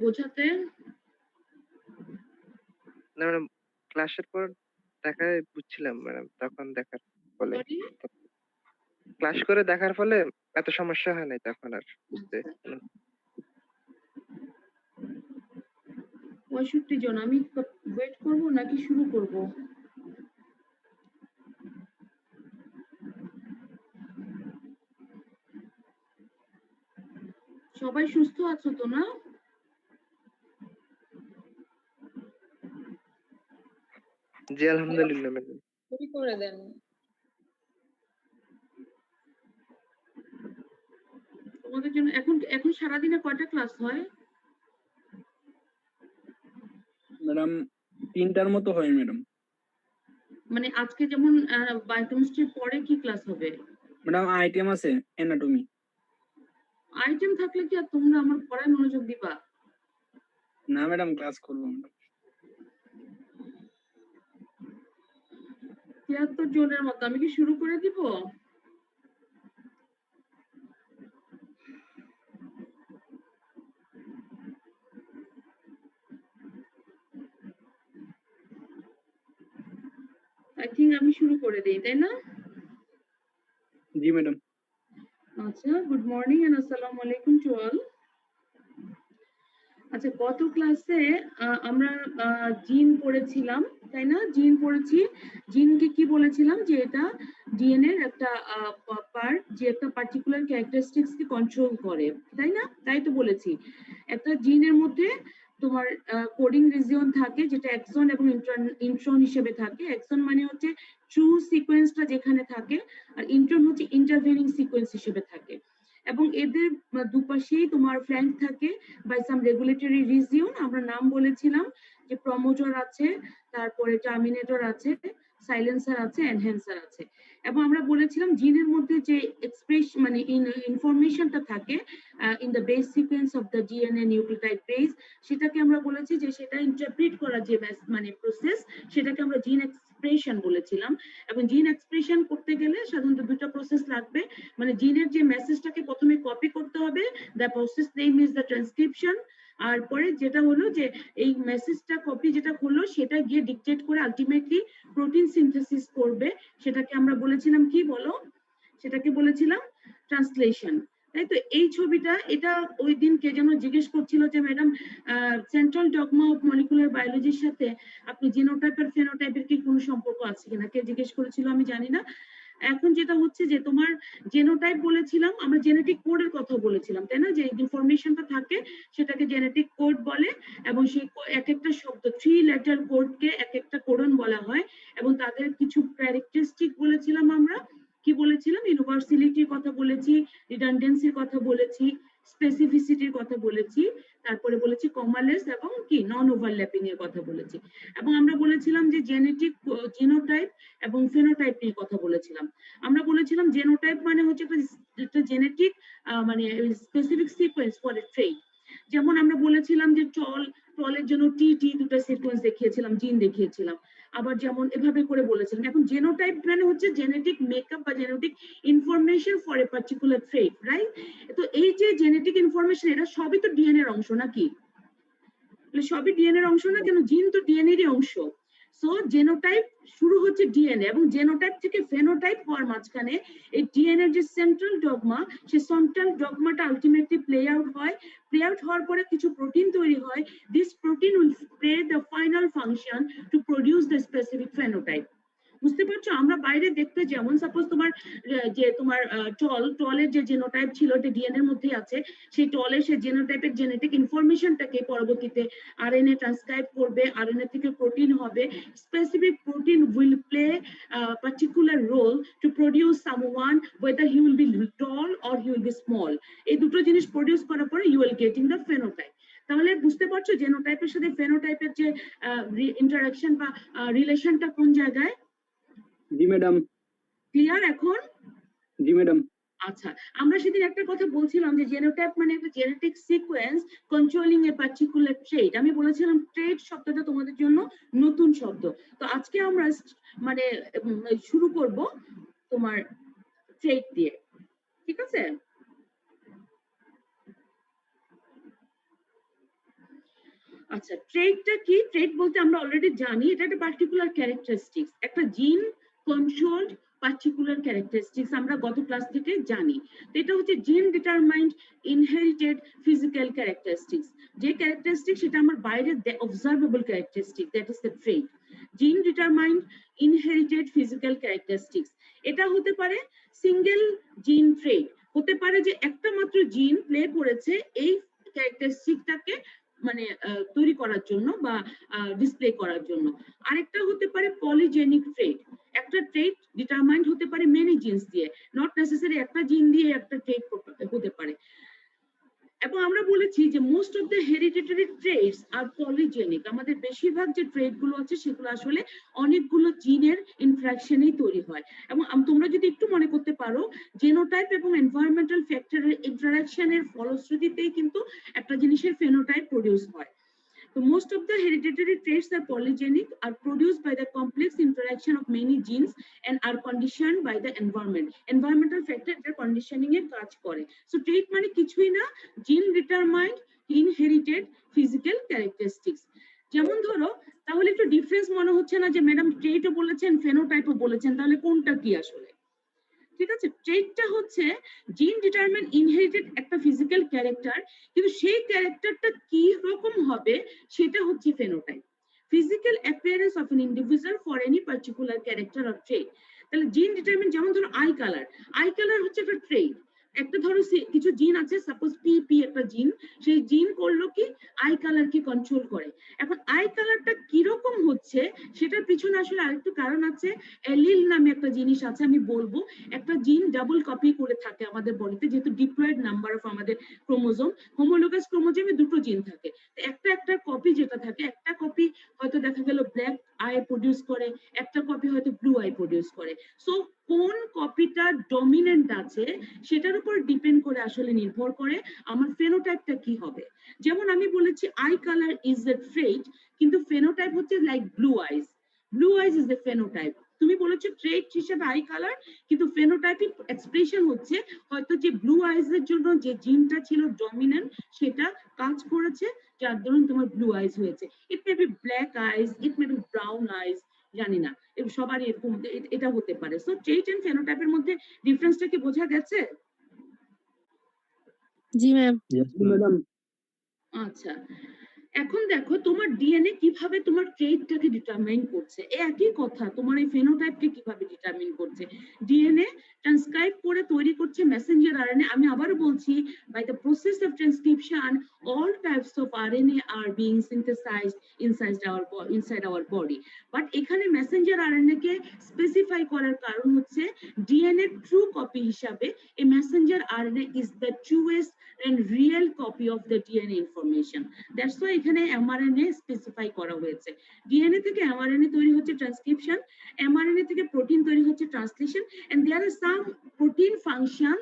বোঝাতে? না ম্যাডাম, ক্লাসের পর দেখায় বুঝছিলাম ম্যাডাম, তখন দেখার ফলে সরি? ক্লাস করে দেখার ফলে এত সমস্যা হয় নাই তখন আর বুঝতে। আচ্ছা। 65 জন। আমি ওয়েট করব নাকি শুরু করব? সবাই সুস্থ আছো তো না? জি আলহামদুলিল্লাহ ম্যাডাম। শুরু করে দেন। তোমাদের জন্য এখন সারাদিনে কয়টা ক্লাস হয়? ম্যাডাম 3টার মতো হয় ম্যাডাম। মানে আজকে যেমন বায়োকেমিস্ট্রির পরে কি ক্লাস হবে? ম্যাডাম আইটেম আছে অ্যানাটমি। আইটেম থাকলে কি আর তোমরা আমার পড়ায় মনোযোগ দিবা? না ম্যাডাম, ক্লাস করবো ম্যাডাম। 73 জনের মতো। আমি কি শুরু করে দিব? আই থিংক আমি শুরু করে দেই, তাই না? জি ম্যাডাম। আচ্ছা, গুড মর্নিং এন্ড আসসালামু আলাইকুম টু অল। আচ্ছা, গত ক্লাসে আমরা জিন পড়েছিলাম, তাই না? জিন পড়েছি। জিনকে কি বলেছিলাম যে এটা ডিএনএ এর একটা পার্ট, যে একটা পার্টিকুলার ক্যারেক্টারিস্টিক্স কে কন্ট্রোল করে, তাই না? তাই তো বলেছি। একটা জিনের মধ্যে তোমার কোডিং রিজিয়ন থাকে, যেটা এক্সন এবং ইন্ট্রন হিসেবে থাকে। এক্সন মানে হচ্ছে ট্রু সিকোয়েন্সটা যেখানে থাকে, আর ইন্ট্রন হচ্ছে ইন্টারভেনিং সিকোয়েন্স হিসেবে থাকে। এবং এদের দুপাশেই তোমার ফ্ল্যাঙ্ক থাকে বাই সাম রেগুলেটরি রিজিয়ন। আমরা নাম বলেছিলাম যে প্রমোটর আছে, তারপরে টার্মিনেটর আছে, সাইলেন্সার আছে, এনহ্যান্সার আছে। এবং আমরা বলেছিলাম জিনের মধ্যে যে এক্সপ্রেশন মানে ইনফরমেশনটা থাকে in the base sequence of the DNA nucleotide base, সেটাকে আমরা বলেছি যে সেটা ইন্টারপ্রিট করা যে মানে প্রসেস, সেটাকে আমরা জিন এক্সপ্রেশন বলেছিলাম। এবং জিন এক্সপ্রেশন করতে গেলে সাধারণত দুটো প্রসেস লাগবে। মানে জিনের যে মেসেজটাকে প্রথমে কপি করতে হবে, the process name is the transcription. আর পরে যেটা হলো যে এই মেসেজটা কপি যেটা হলো সেটা গিয়ে ডিকটেট করে আলটিমেটলি প্রোটিন সিনথেসিস করবে, সেটাকে আমরা বলেছিলাম কি বলো? সেটাকে বলেছিলাম ট্রান্সলেশন। তাই তো এই ছবিটা, এটা ওই দিন কে যেন জিজ্ঞেস করছিল যে madam central dogma of molecular বায়োলজির সাথে আপনি জিনোটাইপ আর ফেনোটাইপের কি কোনো সম্পর্ক আছে কিনা, কে জিজ্ঞেস করেছিল আমি জানি না। এখন যেটা হচ্ছে যে তোমার জেনোটাইপ বলেছিলাম, আমরা জেনেটিক কোডের কথা বলেছিলাম, তাই না? যে ইনফরমেশনটা থাকে সেটাকে জেনেটিক কোড বলে। এবং সেই এক একটা শব্দ 3 লেটার কোডকে এক একটা কোডন বলা হয়। এবং তাদের কিছু ক্যারেক্টারিস্টিক বলেছিলাম আমরা। কি বলেছিলাম? ইউনিভার্সালিটির কথা বলেছি, রিডান্ডেন্সির কথা বলেছি, স্পেসিফিসিটির কথা বলেছি, তারপরে বলেছি কমালেস এবং কি নন ওভারল্যাপিং এর কথা বলেছি। এবং আমরা বলেছিলাম যে জেনেটিক জিনোটাইপ এবং ফেনোটাইপ নিয়ে কথা বলেছিলাম। আমরা বলেছিলাম জেনোটাইপ মানে হচ্ছে একটা জেনেটিক মানে specific sequence for a trait. যেমন আমরা বলেছিলাম যে টলের জন্য টি দুটো সিকোয়েন্স দেখিয়েছিলাম, জিন দেখিয়েছিলাম। আবার যেমন এভাবে করে বলেছিলাম। এখন জেনোটাইপ মানে হচ্ছে জেনেটিক মেকআপ বা genetic information for a particular trait, right? তো এই যে জেনেটিক ইনফরমেশন, এটা সবই তো ডিএনএ এর অংশ নাকি? সবই ডিএনএ এর অংশ না কেন? জিন তো ডিএনএ এর অংশ। সো জেনোটাইপ শুরু হচ্ছে ডিএনএ, এবং জেনোটাইপ থেকে ফেনোটাইপ হওয়ার মাঝখানে এই ডিএনএ যে সেন্ট্রাল ডগমা, সেই সেন্ট্রাল ডগমাটা আলটিমেটলি প্লে আউট হয়। প্লে আউট হওয়ার পরে কিছু প্রোটিন তৈরি হয়। This protein will play the final function to produce the specific phenotype. বুঝতে পারছো? আমরা বাইরে দেখতে যেমন সাপোজ তোমার যে তোমার টলের যে জেনোটাইপ ছিল এটা ডিএনএ এর মধ্যেই আছে, সেই টলের সেই জেনোটাইপের জেনেটিক ইনফরমেশনটাকে পরবর্তীতে আরএনএ ট্রান্সক্রাইব করবে, আরএনএ থেকে প্রোটিন হবে। Specific protein will play particular role to produce someone, whether he will be tall or he will be small। এই দুটো জিনিস প্রডিউস করার পরে you will getting the phenotype. তাহলে বুঝতে পারছো জেনোটাইপের সাথে ফেনোটাইপের যে ইন্টারাকশন বা রিলেশনটা কোন জায়গায়? জি ম্যাডাম। ক্লিয়ার এখন? জি ম্যাডাম। আচ্ছা, আমরা সেদিন একটা কথা বলছিলাম যে জেনোটাইপ মানে একটা genetic sequence controlling a particular trait. আমি বলেছিলাম ট্রেট শব্দটা তোমাদের জন্য নতুন শব্দ। তো আজকে আমরা মানে শুরু করব তোমার ট্রেট দিয়ে, ঠিক আছে? আচ্ছা, ট্রেটটা কি? ট্রেট বলতে আমরা অলরেডি জানি এটা একটা পার্টিকুলার ক্যারেক্টারিস্টিক্স, একটা জিন কন্ট্রোলড পার্টিকুলার ক্যারেক্টারিস্টিক্স আমরা গত ক্লাস থেকে জানি। তো এটা হচ্ছে gene determined inherited physical characteristics. যে ক্যারেক্টারিস্টিক সেটা আমার বাইরে observable characteristic, that is the trait. Gene determined inherited physical characteristics, এটা হতে পারে সিঙ্গেল জিন ট্রেট, হতে পারে যে একটা মাত্র জিন প্লে করেছে এই ক্যারেক্টারিস্টিকটাকে মানে তৈরি করার জন্য বা ডিসপ্লে করার জন্য। আরেকটা হতে পারে পলিজেনিক ট্রেট, একটা ট্রেট ডিটারমাইন্ড হতে পারে মেনি জিনস দিয়ে, নট নেসেসারি একটা জিন দিয়ে একটা ট্রেট হতে পারে। এবং আমরা বলেছি যে most of the hereditary traits are polygenic, আমাদের বেশিরভাগ যে ট্রেট গুলো আছে সেগুলো আসলে অনেকগুলো জিনের ইন্টারাকশনেই তৈরি হয়। এবং তোমরা যদি একটু মনে করতে পারো, জেনোটাইপ এবং এনভায়রনমেন্টাল ফ্যাক্টরের ইন্টারাকশনের ফলশ্রুতিতেই কিন্তু একটা জিনিসের ফেনোটাইপ প্রডিউস হয়। So most of the hereditary traits are polygenic, are produced by the complex interaction of many genes and are conditioned by the environment. Environmental factor এর conditioning এর কাজ করে। So trait মানে কিছুই না, gene determined inherited physical characteristics. যেমন ধরো, তাহলে একটু ডিফারেন্স মনে হচ্ছে না যে ম্যাডাম ট্রেটও বলেছেন ফেনোটাইপও বলেছেন, তাহলে কোনটা কি আসলে? ঠিক আছে, ট্রেটটা হচ্ছে জিন ডিটারমিন ইনহেরিটেড একটা ফিজিক্যাল ক্যারেক্টার, কিন্তু সেই ক্যারেক্টারটা কি রকম হবে সেটা হচ্ছে phenotype, physical appearance of an individual for any particular character or trait. তাহলে জিন ডিটারমিন, যেমন ধরো আই কালার, আই কালার হচ্ছে একটা ট্রেট। একটা ধরো কিছু জিন আছে, সাপোজ পি একটা জিন, সেই জিন করলো কি আই কালার কে কন্ট্রোল করে। এখন আই কালারটা কিরকম হচ্ছে সেটার পিছনে আসলে আরেকটু কারণ আছে। এলিল নামে একটা জিনিস আছে, আমি বলবো। একটা জিন ডাবল কপি করে থাকে আমাদের বডিতে, যেহেতু ডিপ্লয়েড নাম্বার অফ আমাদের ক্রোমোজোম, হোমোলোগাস ক্রোমোজোমে দুটো জিন থাকে। একটা কপি যেটা থাকে, একটা কপি হয়তো দেখা গেল ব্ল্যাক আই প্রডিউস করে, একটা কপি হয়তো ব্লু আই প্রডিউস করে। সো কোন কপিটা ডমিনেন্ট আছে সেটার উপর ডিপেন্ড করে আসলে নির্ভর করে আমার ফেনোটাইপটা কি হবে। যেমন আমি বলেছি আই কালার ইজ এ ট্রেট, কিন্তু ফেনোটাইপ হচ্ছে like blue eyes. Blue eyes is a phenotype. তুমি বলেছো ট্রেট হিসেবে আই কালার, কিন্তু ফেনোটাইপিক এক্সপ্রেশন হচ্ছে হয়তো যে ব্লু আইজ এর জন্য যে জিনটা ছিল ডমিনেন্ট সেটা কাজ করেছে, যার দরুন তোমার ব্লু আইজ হয়েছে। It may be black eyes, it may be brown eyes, জানি না, সবারই এরকম এটা হতে পারে। সো ট্রেট এন্ড ফেনোটাইপের মধ্যে ডিফারেন্সটা কি বোঝা গেছে? জি ম্যাম। ম্যাডাম। আচ্ছা, এখন দেখো তোমার ডিএনএ কিভাবে তোমার ট্রেটটাকে ডিটারমাইন করছে। একই কথা, তোমার এই ফেনোটাইপকে কিভাবে ডিটারমাইন করছে। ডিএনএ ট্রান্সক্রাইব করে তৈরি করছে মেসেঞ্জার আরএনএ। আমি আবারও বলছি, by the process of transcription all types of RNA are being synthesized inside our body. But এখানে মেসেঞ্জার আরএনএ কে স্পেসিফাই করার কারণ হচ্ছে ডিএনএ ট্রু কপি হিসাবে এই messenger RNA is the truest and real copy of the DNA information. That's why এখানে mRNA specify করা হয়েছে। ডিএনএ থেকে mRNA তৈরি হচ্ছে ট্রান্সক্রিপশন, mRNA থেকে প্রোটিন তৈরি হচ্ছে translation, and there are some protein function,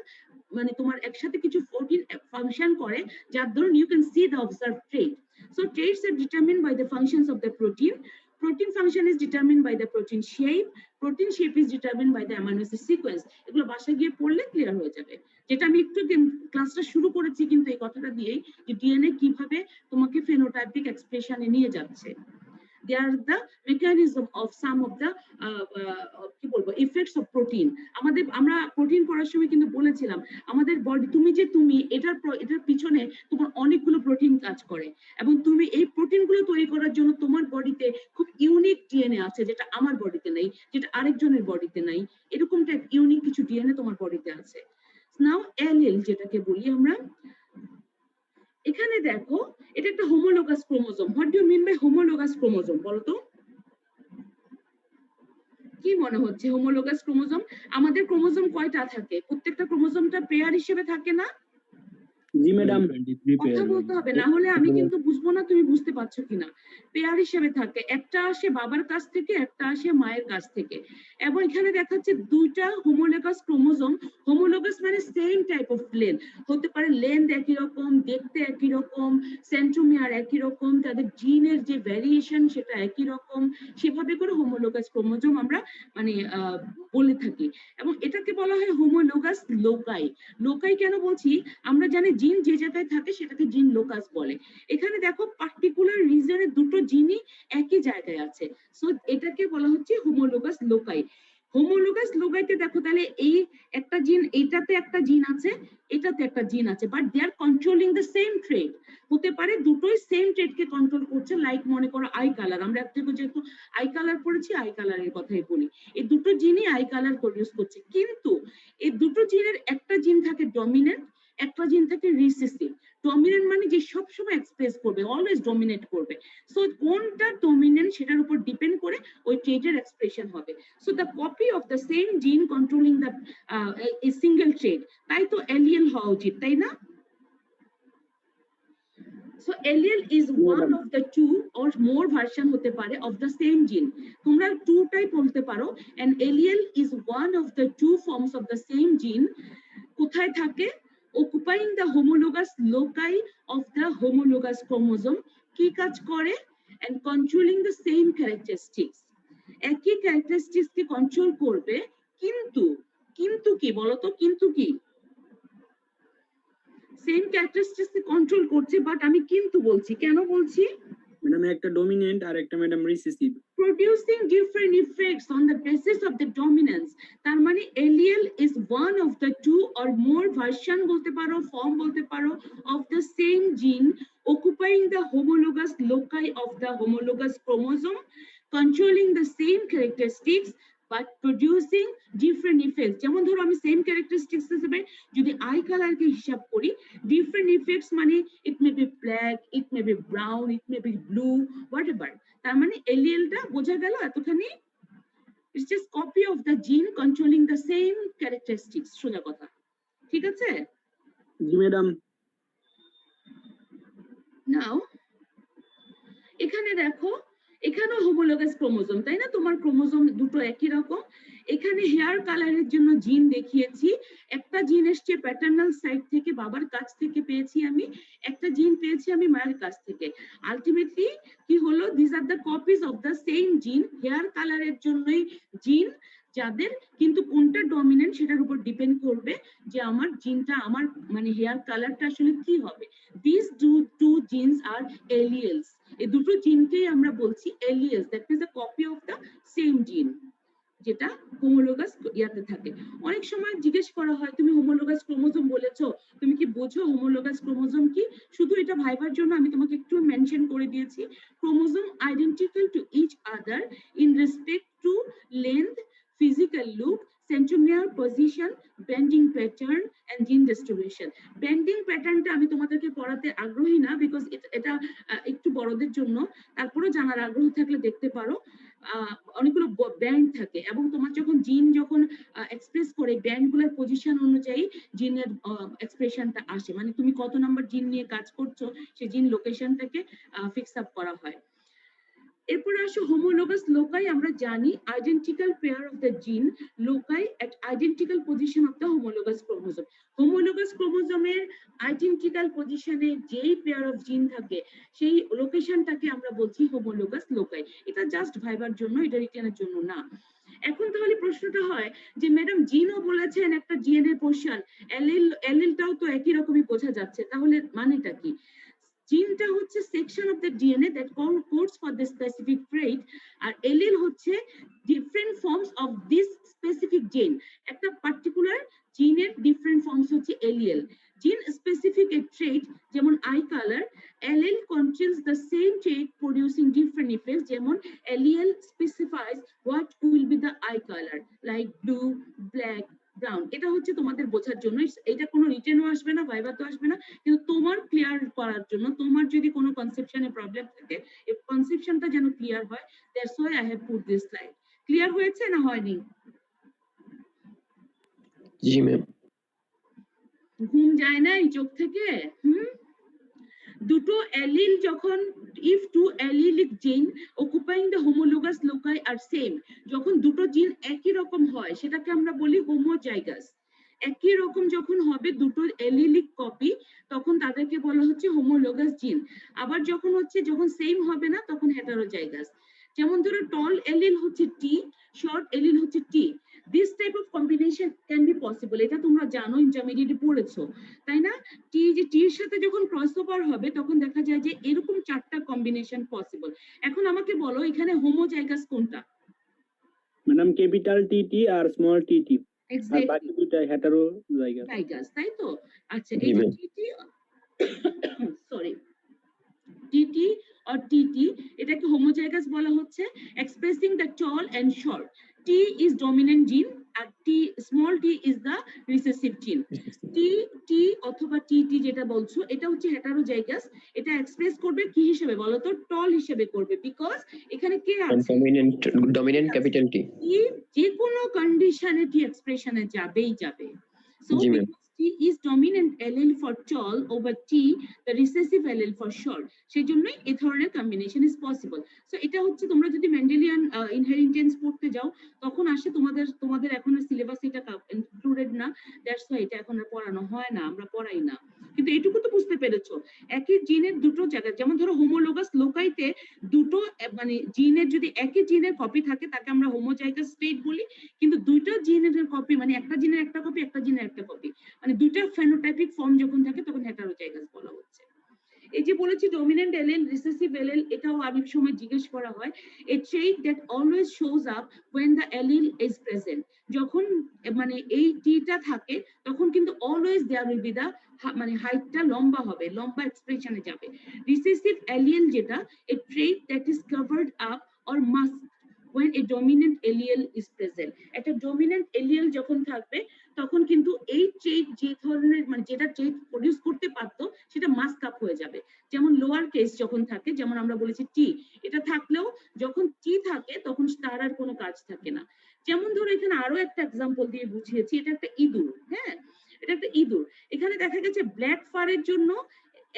মানে তোমার একসাথে কিছু প্রোটিন ফাংশন করে যার ধরুন you can see the observed trait. So traits are determined by the functions of the protein. Protein function is determined by the protein shape. Protein shape is determined by the amino acid sequence. এগুলো বাসায় গিয়ে পড়লে clear হয়ে যাবে। যেটা আমি একটু ক্লাসটা শুরু করেছি কিন্তু এই কথাটা দিয়েই, যে ডিএনএ কিভাবে তোমাকে ফেনোটাইপিক এক্সপ্রেশনে নিয়ে যাচ্ছে। They are the mechanism of some of the কি বলবো effects of protein. আমরা প্রোটিন পড়ার সময় কিন্তু বলেছিলাম আমাদের বডি, তুমি এটার পিছনে তোমার অনেকগুলো প্রোটিন কাজ করে, এবং তুমি এই প্রোটিনগুলো তৈরি করার জন্য তোমার বডিতে খুব ইউনিক ডিএনএ আছে, যেটা আমার বডিতে নেই, যেটা আরেকজনের বডিতে নাই। এরকমটা ইউনিক কিছু ডিএনএ তোমার বডিতে আছে। নাও এলিল যেটাকে বলি আমরা, এখানে দেখো এটা একটা homologous chromosome. What do you mean by homologous chromosome বলো তো? কি মনে হচ্ছে হোমোলোগাস ক্রোমোজোম? আমাদের ক্রোমোজোম কয়টা থাকে? প্রত্যেকটা ক্রোমোজোমটা পেয়ার হিসেবে থাকে না? জি ম্যাডাম। কথা বলতে হবে, না হলে আমি কিন্তু বুঝবো না তুমি বুঝতে পারছো কিনা। পেয়ার হিসেবে থাকে, একটা আসে বাবার কাছ থেকে, একটা আসে মায়ের কাছ থেকে। এবং এখানে দেখাচ্ছে দুইটা হোমোলোগাস ক্রোমোজোম। হোমোলোগাস মানে সেম টাইপ অফ লেন্থ হতে পারে, লেন্থ একই রকম, দেখতে একই রকম, সেন্ট্রোমিয়ার একই রকম, তাদের জিনের যে ভ্যারিয়েশন সেটা একই রকম, সেভাবে করে হোমোলোগাস ক্রোমোজোম আমরা মানে বলে থাকি। এবং এটাকে বলা হয় হোমোলোগাস লোকাই। লোকাই কেন বলছি? আমরা জানি জিন যে জায়গায় থাকে সেটাকে জিন লোকাস বলে। এখানে দেখো পার্টিকুলার রিজনে দুটো জিনই একই জায়গায় আছে, সো এটাকে বলা হচ্ছে হোমোলোগাস লোকাই। হোমোলোগাস লোকাইতে দেখো তাহলে এই একটা জিন, এটাতে একটা জিন আছে, এটাতে একটা জিন আছে, but they are controlling the same trait. হতে পারে দুটোই সেম ট্রেডকে কন্ট্রোল করছে, লাইক মনে করো আই কালার, আমরা একটু যেহেতু আই কালার পড়েছি আই কালারের কথাই বলি, এই দুটো জিনই আই কালার প্রডিউস করছে, কিন্তু এই দুটো জিনের একটা জিন থাকে ডমিনেন্ট, একটা জিন থাকে রিসেসিভ। ডমিনেন্ট মানে যে সবসময় এক্সপ্রেস করবে, অলওয়েজ ডমিনেট করবে, সো কোনটা ডমিনেন্ট সেটার উপর ডিপেন্ড করে ওই ট্রেডের এক্সপ্রেশন হবে। So the copy of the same gene controlling the a single trait, তাই তো এলিয়েল হওয়া উচিত, তাই না? So allele is one of the two or more version hote pare of the same gene. Tumra two type bolte paro, and allele is one of the two forms of the same gene. Kothay thake? Occupying the homologous loci of the homologous chromosome. Ki kaj kore? And controlling the same characteristics. Eki characteristics ke control korbe, কিন্তু কি বলো তো, কিন্তু কি? Same characteristics control করছে, but আমি কিন্তু বলছি, কেন বলছি? ম্যাডাম একটা ডমিনেন্ট আর একটা madam recessive. Producing different effects on the basis of the dominance. তার মানে allele is one of the two or more version বলতে পারো, form বলতে পারো, of the same gene occupying the homologous loci of the homologous chromosome, controlling the same characteristics but producing different effects. যেমন ধরো আমি same characteristics হিসেবে যদি I কালারকে হিসাব করি, ডিফারেন্ট ইফেক্টস মানে it may be black, it may be brown, it may be blue, whatever. তার মানে এলিয়েলটা বোঝা গেল এতখানি, it's just copy of the gene controlling the same characteristics, সোজা কথা, ঠিক আছে? জি ম্যাডাম। নাও এখানে দেখো, এখানেও হোমোলোগাস ক্রোমোজোম, তাই না? তোমার ক্রোমোজোম দুটো একই রকম। এখানে হেয়ার কালারের জন্য জিন দেখিয়েছি, একটা জিন এসছে প্যাটার্নাল সাইড থেকে, বাবার কাছ থেকে পেয়েছি আমি, একটা জিন পেয়েছি আমি মায়ের কাছ থেকে। আলটিমেটলি কি হলো, this are the copies of the same জিন। হেয়ার কালারের জন্যই জিন যাদের, কিন্তু কোনটা ডমিনেন্ট সেটার উপর ডিপেন্ড করবে যে আমার জিনটা, আমার মানে হেয়ার কালারটা আসলে কি হবে। This two genes are alleles. এই দুটো জিনকেই আমরা বলছি alleles, that means the copy of the same gene, যেটা হোমোলোগাস ইয়াতে থাকে। অনেক সময় জিজ্ঞেস করা হয় তুমি হোমোলোগাস ক্রোমোজোম বলেছো, তুমি কি বোঝো হোমোলোগাস ক্রোমোজোম কি? শুধু এটা ভাইবার জন্য আমি তোমাকে একটু মেনশন করে দিয়েছি। Chromosome identical to each other in respect to length, physical look, centromere position, bending pattern and gene distribution. Bending patternটা আমি তোমাদেরকে পড়াতে আগ্রহী না, বিকজ এটা একটু বড়দের জন্য, তারপরেও জানার আগ্রহ থাকলে দেখতে পারো। অনেকগুলো ব্যান্ড থাকে এবং তোমার যখন জিন যখন এক্সপ্রেস করে ব্যান্ডগুলোর পজিশন অনুযায়ী জিনের এক্সপ্রেশনটা আসে, মানে তুমি কত নাম্বার জিন নিয়ে কাজ করছো সেই জিন লোকেশনটাকে ফিক্স আপ করা হয়। এরপরে আসো হোমোলোগাস লোকাই। আমরা জানি identical pair of the gene loci at identical position of the homologous chromosome. Homologous ক্রোমোজোমের আইডেন্টিক্যাল পজিশনে যেই পেয়ার অফ জিন থাকে সেই লোকেশনটাকে আমরা বলছি হোমোলোগাস লোকাই। এটা জাস্ট ভাইবার জন্য, এটা রিটেনের জন্য না। এখন তাহলে প্রশ্নটা হয় যে ম্যাডাম জিনও বলেছেন একটা জিএনএ পোর্শন, এলিলটাও তো একই রকমই বোঝা যাচ্ছে, তাহলে মানেটা কি? জিনটা হচ্ছে section of the DNA that codes for the specific trait, আর এলিল হচ্ছে different forms of this specific gene. একটা পার্টিকুলার জিনের ডিফারেন্ট ফর্মস হচ্ছে এলিয়েল। জিন স্পেসিফিক এ ট্রেট যেমন eye colour, allele contains the same trait producing different effects, যেমন allele specifies what will be the eye colour, like blue, black, brown. এটা হচ্ছে তোমাদের বোঝার জন্য, এটা কোনো রিটেনও আসবে না, ভাইভাতেও আসবে না, কিন্তু তোমার ক্লিয়ার করার জন্য, তোমার যদি কোনো কনসেপশনে প্রবলেম থাকে এই কনসেপশনটা যেন ক্লিয়ার হয়, that's why I have put this slide. Clear হয়েছে না হয়নি? জি ম্যাম। ঘুম যায় না এই চোখ থেকে? দুটো অ্যালিল যখন, if two allelic gene occupying the homologous loci are same, যখন দুটো জিন একই রকম হয় সেটাকে আমরা বলি হোমোজাইগাস। একই রকম যখন হবে দুটো অ্যালিলিক কপি তখন তাদেরকে বলা হচ্ছে হোমোলোগাস জিন। আবার যখন হচ্ছে, যখন সেম হবে না তখন হেটারোজাইগাস। যেমন ধরো টল এলিল হচ্ছে টি, শর্ট এলিল হচ্ছে T. This type of combination can be possible, এটা তোমরা জানো, ইন্টারমিডিয়েটে পড়েছো, তাই না? টির সাথে যখন ক্রস ওভার হবে তখন দেখা যায় যে এরকম 4টা কম্বিনেশন পসিবল। এখন আমাকে বলো এখানে হোমোজাইগাস কোনটা? ম্যাডাম ক্যাপিটাল টিটি আর স্মল টিটি, আর এক্স্যাক্টলি বাকি দুইটা হেটারো জায়গা। জাইগাস, তাই তো? আচ্ছা, জি এই যে ma'am. TT sorry TT or TT, এটাকে হোমোজাইগাস বলা হচ্ছে, expressing the tall and short. T is dominant gene R small t is the recessive gene. T অথবা TT যেটা বলছো এটা হচ্ছে হেটারোজাইগাস, এটা এক্সপ্রেস করবে কি হিসেবে বলো তো? টল হিসেবে করবে, বিকজ এখানে কে আছে? Dominant capital T. যে কোনো কন্ডিশনে টি এক্সপ্রেশনে যাবেই যাবে। So G ma'am. because T is dominant allele for tall over T, the recessive allele for short, সেই জন্যই এই ধরনের কম্বিনেশন ইজ পসিবল। সো এটা হচ্ছে তোমরা যদি মেন্ডেলিয়ান ইনহেরিটেন্স পড়তে যাও তখন আসে তোমাদের এখন সিলেবাস এটা ইনক্লুডেড না, দ্যাটস ওয়াই এটা এখন আর পড়ানো হয় না, আমরা পড়াই না। কিন্তু এটুকু তো বুঝতে পেরেছো, একই জিনের দুটো জায়গা, যেমন ধরো হোমোলোগাস লোকাইতে দুটো মানে জিনের যদি একই জিনের কপি থাকে তাকে আমরা হোমোজাইগাস স্টেট বলি, কিন্তু দুইটা জিনের কপি মানে একটা জিনের একটা কপি একটা জিনের একটা কপি মানে দুইটা ফেনোটাইপিক ফর্ম যখন থাকে তখন হেটারোজাইগাস বলা হচ্ছে। এই যে বলেছি ডমিনেন্ট এলেল রিসেসিভ এলেল, এটাও অনেক সময় জিজ্ঞেস করা হয়, a trait that always shows up when the allele is present, যখন মানে এই টিটা থাকে তখন কিন্তু অলওয়েজ দেয়ার উইল বি দা মানে হাইটটা লম্বা হবে, লম্বা এক্সপ্রেশনে যাবে। রিসেসিভ অ্যালিয়েল যেটা, a trait that is covered up or mask when a dominant allele is present, একটা ডমিনেন্ট এলিয়েল যখন থাকবে তখন কিন্তু এই ট্রেট যে ধরনের মানে যেটা ট্রেট প্রডিউস করতে পারতো সেটা মাস্ক আপ হয়ে যাবে। যেমন লোয়ার কেস যখন থাকে, যেমন আমরা বলেছি টি, এটা থাকলেও যখন টি থাকে তখন তার আর কোনো কাজ থাকে না। যেমন ধরো এখানে আরো একটা এক্সাম্পল দিয়ে বুঝিয়েছি, এটা একটা ইঁদুর, হ্যাঁ এটা একটা ইঁদুর। এখানে দেখা গেছে ব্ল্যাক ফারের জন্য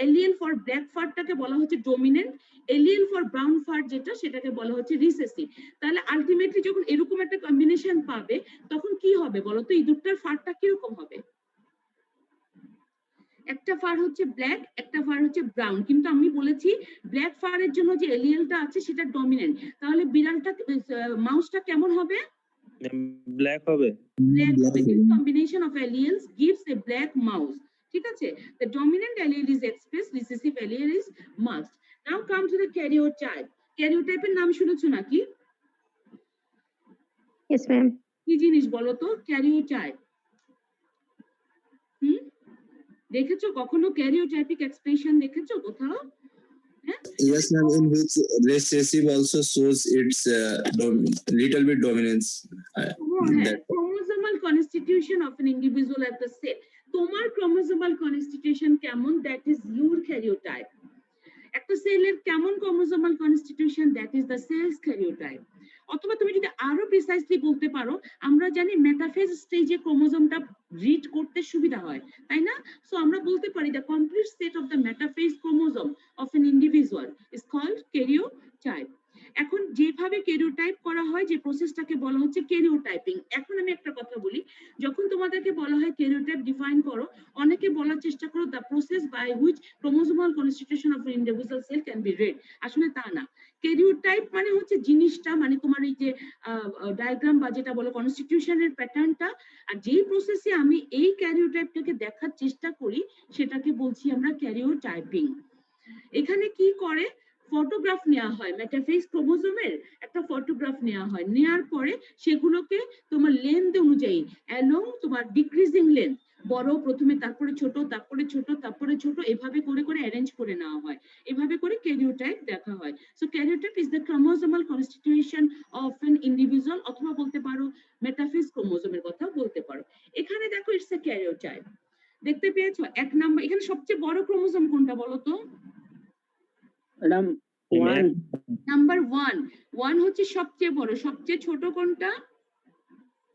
এলিয়েল ফর ব্ল্যাক ফারটাকে বলা হচ্ছে ডমিনেন্ট, এলিয়েল ফর ব্রাউন ফার যেটা সেটাকে বলা হচ্ছে রিসেসিভ। তাহলে আলটিমেটলি যখন এরকম একটা কম্বিনেশন পাবে তখন কি হবে বলতো? ইঁদুরটার ফারটা কিরকম হবে? একটা ফার হচ্ছে ব্ল্যাক, একটা ফার হচ্ছে ব্রাউন, কিন্তু আমি বলেছি ব্ল্যাক ফারের জন্য যে এলিয়েলটা আছে সেটা ডমিনেন্ট, তাহলে বিড়ালটা মাউসটা কেমন হবে? ব্ল্যাক হবে। Black হবে। This combination of alleles gives a black mouse. ঠিক আছে? The dominant allele is expressed, recessive allele is masked. Now come to the karyotype. Karyotype এর নাম শুনেছো নাকি? Yes, ma'am. কি জিনিস বলো তো karyotype? দেখেছো কখনো karyotypic expression দেখেছো কোথাও? Yes, ma'am. In which recessive also shows its little bit dominance. That Chromosomal constitution of an individual at the cell. তোমার chromosomal constitution কেমন? That is your karyotype. একটা সেলের কেমন chromosomal constitution? That is the cell's karyotype. অথবা তুমি যদি আরো precisely বলতে পারো, আমরা জানি মেটাফেজ স্টেজে ক্রোমোজোমটা রিড করতে সুবিধা হয়, তাই না? সো আমরা বলতে পারি the complete set of the metaphase chromosome of an individual is called karyotype. এখন যেভাবে ক্যারিওটাইপ করা হয় যে প্রসেসটাকে বলা হচ্ছে ক্যারিওটাইপিং। এখন আমি একটা কথা বলি, যখন তোমাদেরকে বলা হয় ক্যারিওটাইপ ডিফাইন করো, অনেকে বলার চেষ্টা করো the process by which chromosomal constitution of individual cell can be read. আসলে তা না, ক্যারিওটাইপ মানে হচ্ছে জিনিসটা, মানে তোমার এই যে ডায়াগ্রাম বা যেটা বলো কনস্টিটিউশনের প্যাটার্নটা, আর যেই প্রসেসে আমি এই ক্যারিওটাইপটাকে দেখার চেষ্টা করি সেটাকে বলছি আমরা ক্যারিওটাইপিং। এখানে কি করে, ফটোগ্রাফ নেওয়া হয়, মেটাফেজ ক্রোমোজোমের একটা ফটোগ্রাফ নেওয়া হয়, নেওয়ার পরে সেগুলোকে তোমার লেন্থ অনুযায়ী অ্যালং তোমার ডিক্রিজিং লেন্থ, বড় প্রথমে তারপরে ছোট তারপরে ছোট তারপরে ছোট, এভাবে করে করে অ্যারেঞ্জ করে নেওয়া হয়, এভাবে করে ক্যারিওটাইপ দেখা হয়। So karyotype is the chromosomal constitution of an individual, অথবা বলতে পারো মেটাফেজ ক্রোমোজোমের কথা বলতে পারো। এখানে দেখো ইটস এ ক্যারিওটাইপ, দেখতে পেয়েছো? এক নাম্বার, এখানে সবচেয়ে বড় ক্রোমোজোম কোনটা বলো তো? ম্যাডাম 1। নাম্বার 1, 1 হচ্ছে সবচেয়ে বড়, সবচেয়ে ছোট কোনটা?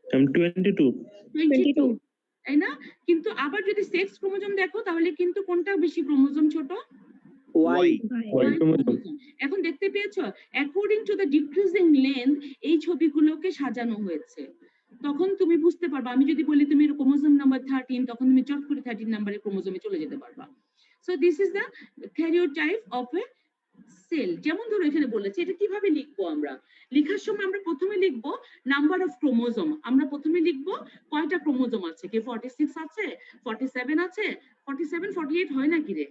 22। তাই না? কিন্তু আবার যদি সেক্স ক্রোমোজোম দেখো তাহলে কিন্তু কোনটা বেশি ক্রোমোজোম ছোট? Y। Y chromosome. এখন দেখতে পেয়েছো according to the decreasing length এই ছবিগুলোকে সাজানো হয়েছে, তখন তুমি বুঝতে পারবা। আমি যদি বলি তুমি ক্রোমোজোম নাম্বার 13, তখন তুমি চট করে 13 নাম্বারের ক্রোমোজোমে চলে যেতে পারবা। So this is the karyotype of a cell, যেমন ধরো এখানে বলেছে এটা কিভাবে লিখবো আমরা, লেখার সময় আমরা প্রথমে লিখবো নাম্বার অফ ক্রোমোজোম, আমরা প্রথমে লিখবো কয়টা ক্রোমোজোম আছে, কি 46 আছে, 47 আছে, 47 48 হয় নাকি রে?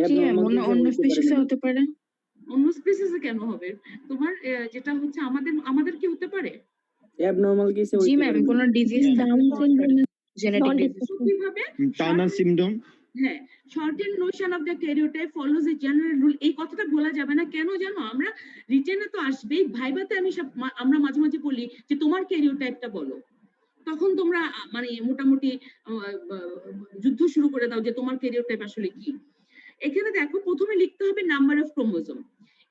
জি ম্যাম, অন্য স্পেসিসে হতে পারে। অন্য স্পেসিসে কেন হবে? তোমার যেটা হচ্ছে আমাদের কি হতে পারে? অ্যাবনরমাল কেসে জি হইতে ম্যাম, পারে কোন ডিজিজ Down জেনেটিক ডিজিজ। কিভাবে? Turner syndrome. হ্যাঁ, shorten notion of the karyotype follows a general rule, এই কথাটা বলা যাবে না। কেন জানো? আমরা রিটেনে তো আসবেই, ভাইভাতে আমরা মাঝে মাঝে বলি যে তোমার ক্যারিওটাইপটা বলো, তখন তোমরা মানে মোটামুটি যুদ্ধ শুরু করে দাও যে তোমার ক্যারিওটাইপ আসলে কি। এখানে দেখো প্রথমে লিখতে হবে নাম্বার অফ ক্রোমোজোম,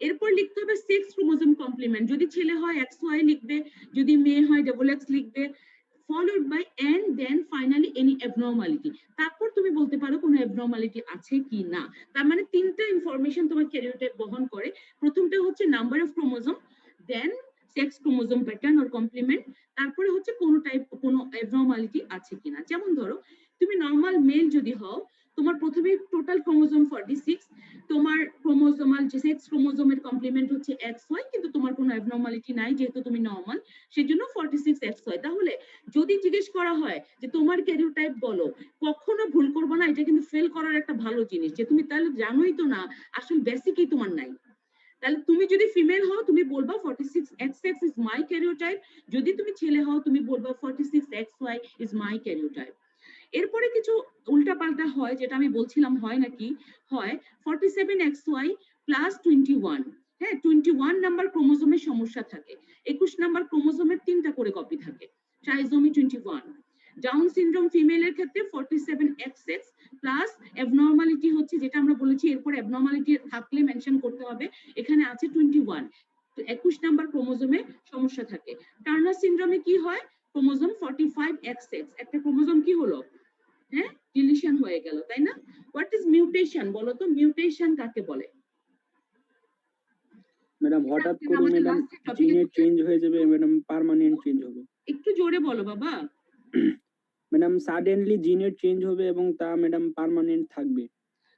এরপর লিখতে হবে সেক্স ক্রোমোজোম কমপ্লিমেন্ট, যদি ছেলে হয় XY লিখবে, যদি মেয়ে হয় XX লিখবে, followed by and then finally any abnormality, তারপর তুমি বলতে পারো কোনো abnormality আছে কি না। তার মানে তিনটা ইনফরমেশন তোমার ক্যারিওটাইপ বহন করে। প্রথমটা হচ্ছে number of chromosome, then sex chromosome pattern or complement, তারপরে হচ্ছে কোনো abnormality আছে কিনা। যেমন ধরো তুমি নরমাল মেল যদি হও, তোমার প্রথমে টোটাল ক্রোমোজোম 46, তোমার ক্রোমোজোমাল যে সেক্স ক্রোমোজোমের কমপ্লিমেন্ট হচ্ছে XY, কিন্তু তোমার কোনো অ্যাবনর্মালিটি নাই যেহেতু তুমি নরমাল, সেজন্য 46 XY। তাহলে যদি জিজ্ঞেস করা হয় যে তোমার ক্যারিওটাইপ বলো, কখনো ভুল করবো না, এটা কিন্তু ফেল করার একটা ভালো জিনিস, যে তুমি তাহলে জানোই তো না আসলে বেসিকই তোমার নাই। তাহলে তুমি যদি ফিমেল হও তুমি বলবা 46 XX ইজ মাই ক্যারিওটাইপ, যদি তুমি ছেলে হও তুমি বলবা 46 XY ইজ মাই ক্যারিওটাইপ। এরপরে কিছু উল্টাপাল্টা হয়, যেটা আমি বলছিলাম হয় নাকি, হয় 47 XY প্লাস 21, হ্যাঁ 21 নাম্বার ক্রোমোজোমের সমস্যা থাকে, 21 নাম্বার ক্রোমোজোমের 3টা করে কপি থাকে, ট্রাইজোমি 21। ডাউন সিনড্রোম ফিমেলের ক্ষেত্রে 47 XX প্লাস অ্যাবনর্মালিটি হচ্ছে, যেটা আমরা বলেছি এরপর অ্যাবনর্মালিটি থাকলে মেনশন করতে হবে, এখানে আছে 21, তো 21 নাম্বার ক্রোমোজোমে সমস্যা থাকে। টার্নার সিনড্রোমে কি হয়? ক্রোমোজোম 45 XX, একটা ক্রোমোজোম কি হলো, হ্যাঁ ডিলিশন হয়ে গেল, তাই না? হোয়াট ইজ মিউটেশন বলো তো, মিউটেশন কাকে বলে? ম্যাডাম হঠাৎ করে ম্যাডাম জিনের চেঞ্জ হয়ে যাবে ম্যাডাম, পার্মানেন্ট চেঞ্জ হবে। একটু জোরে বলো বাবা। ম্যাডাম সাডেনলি জিনের চেঞ্জ হবে এবং তা ম্যাডাম পার্মানেন্ট থাকবে।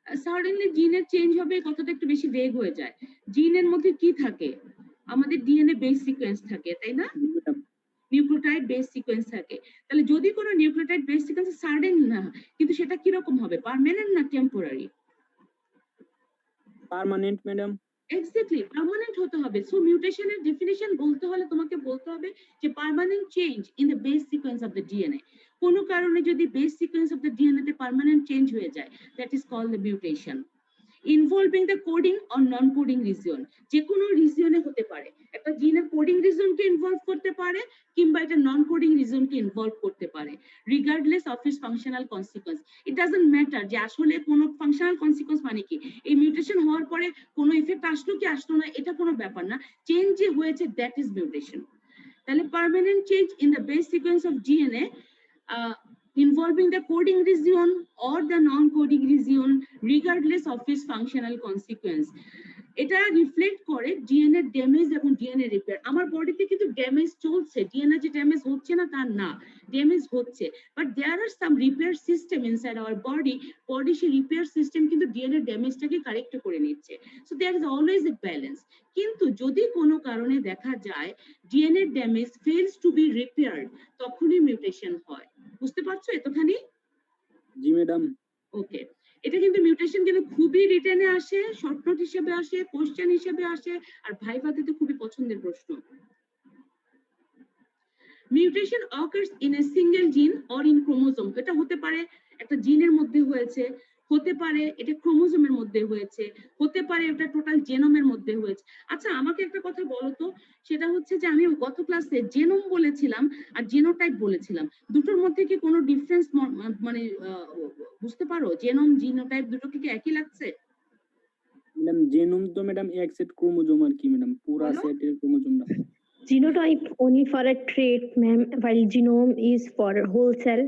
সাডেনলি জিনের চেঞ্জ হবে কথাটা একটু বেশি ভেগ হয়ে যায়। জিনের মধ্যে কি থাকে? আমাদের ডিএনএ বেস সিকোয়েন্স থাকে, তাই না? ম্যাডাম নিউক্লিওটাইড বেস সিকোয়েন্স থাকে। তাহলে যদি কোনো নিউক্লিওটাইড বেস সিকোয়েন্স সাডেন না, কিন্তু সেটা কি রকম হবে? পার্মানেন্ট না temporary? Permanent madam. Exactly, permanent হতে হবে। সো মিউটেশনের ডেফিনিশন বলতে হলে তোমাকে বলতে হবে যে permanent change in the base sequence of the DNA. কোনো কারণে যদি base sequence of the DNA তে পার্মানেন্ট চেঞ্জ হয়ে যায়, that is called the mutation. Involving the coding or non coding region, যে কোনো রিজিয়নে হতে পারে, একটা জিনের কোডিং রিজিয়নকে ইনভলভ করতে পারে কিংবা এটা নন কোডিং রিজিয়নকে ইনভলভ করতে পারে, regardless of its functional consequence. It doesn't matter যে আসলে কোনো ফাংশনাল কনসিকোয়েন্স মানে কি, এই মিউটেশন হওয়ার পরে কোনো ইফেক্ট আসলো কি আসলো না এটা কোনো ব্যাপার না, চেঞ্জ যে হয়েছে দ্যাট ইজ মিউটেশন। তাহলে permanent change in the base sequence of DNA involving the coding region or the non-coding region regardless of its functional consequence. এটা রিফ্লেক্ট করে ডিএনএ ড্যামেজ এবং ডিএনএ রিপেয়ার। আমার বডিতে কিন্তু ড্যামেজ চলছে, ডিএনএ যে damage হচ্ছে না তা না, ড্যামেজ হচ্ছে, but there are some repair system inside our body সেই রিপেয়ার সিস্টেম কিন্তু ডিএনএ ড্যামেজটাকে কারেক্ট করে নিচ্ছে। So there is always a balance. কিন্তু যদি কোনো কারণে দেখা যায় DNA damage fails to be repaired, তখনই মিউটেশন হয়। বুঝতে পারছো এতখানি? জি ম্যাডাম। ওকে, এটা কিন্তু মিউটেশন কিন্তু খুবই রিটেনে আসে, শর্ট নোট হিসেবে আসে, কোশ্চেন হিসেবে আসে, আর ভাইভাতে তো খুবই পছন্দের প্রশ্ন। Mutation occurs in a single জিন অর ইন ক্রোমোজোম, এটা হতে পারে একটা জিনের মধ্যে হয়েছে, হতে পারে এটা ক্রোমোজোমের মধ্যে হয়েছে, হতে পারে এটা টোটাল জেনোমের মধ্যে হয়েছে। আচ্ছা আমাকে একটা কথা বলো তো, সেটা হচ্ছে যে আমি গত ক্লাসে জেনোম বলেছিলাম আর জিনোটাইপ বলেছিলাম, দুটোর মধ্যে কি কোনো ডিফারেন্স মানে বুঝতে পারো? জেনোম জিনোটাইপ দুটো কি একই লাগছে? ম্যাডাম জেনোম তো ম্যাডাম এক সেট ক্রোমোজোম আর কি ম্যাডাম, পুরো সেটের ক্রোমোজোম না। Genotype only for a trait, ma'am, while genome is for a whole cell.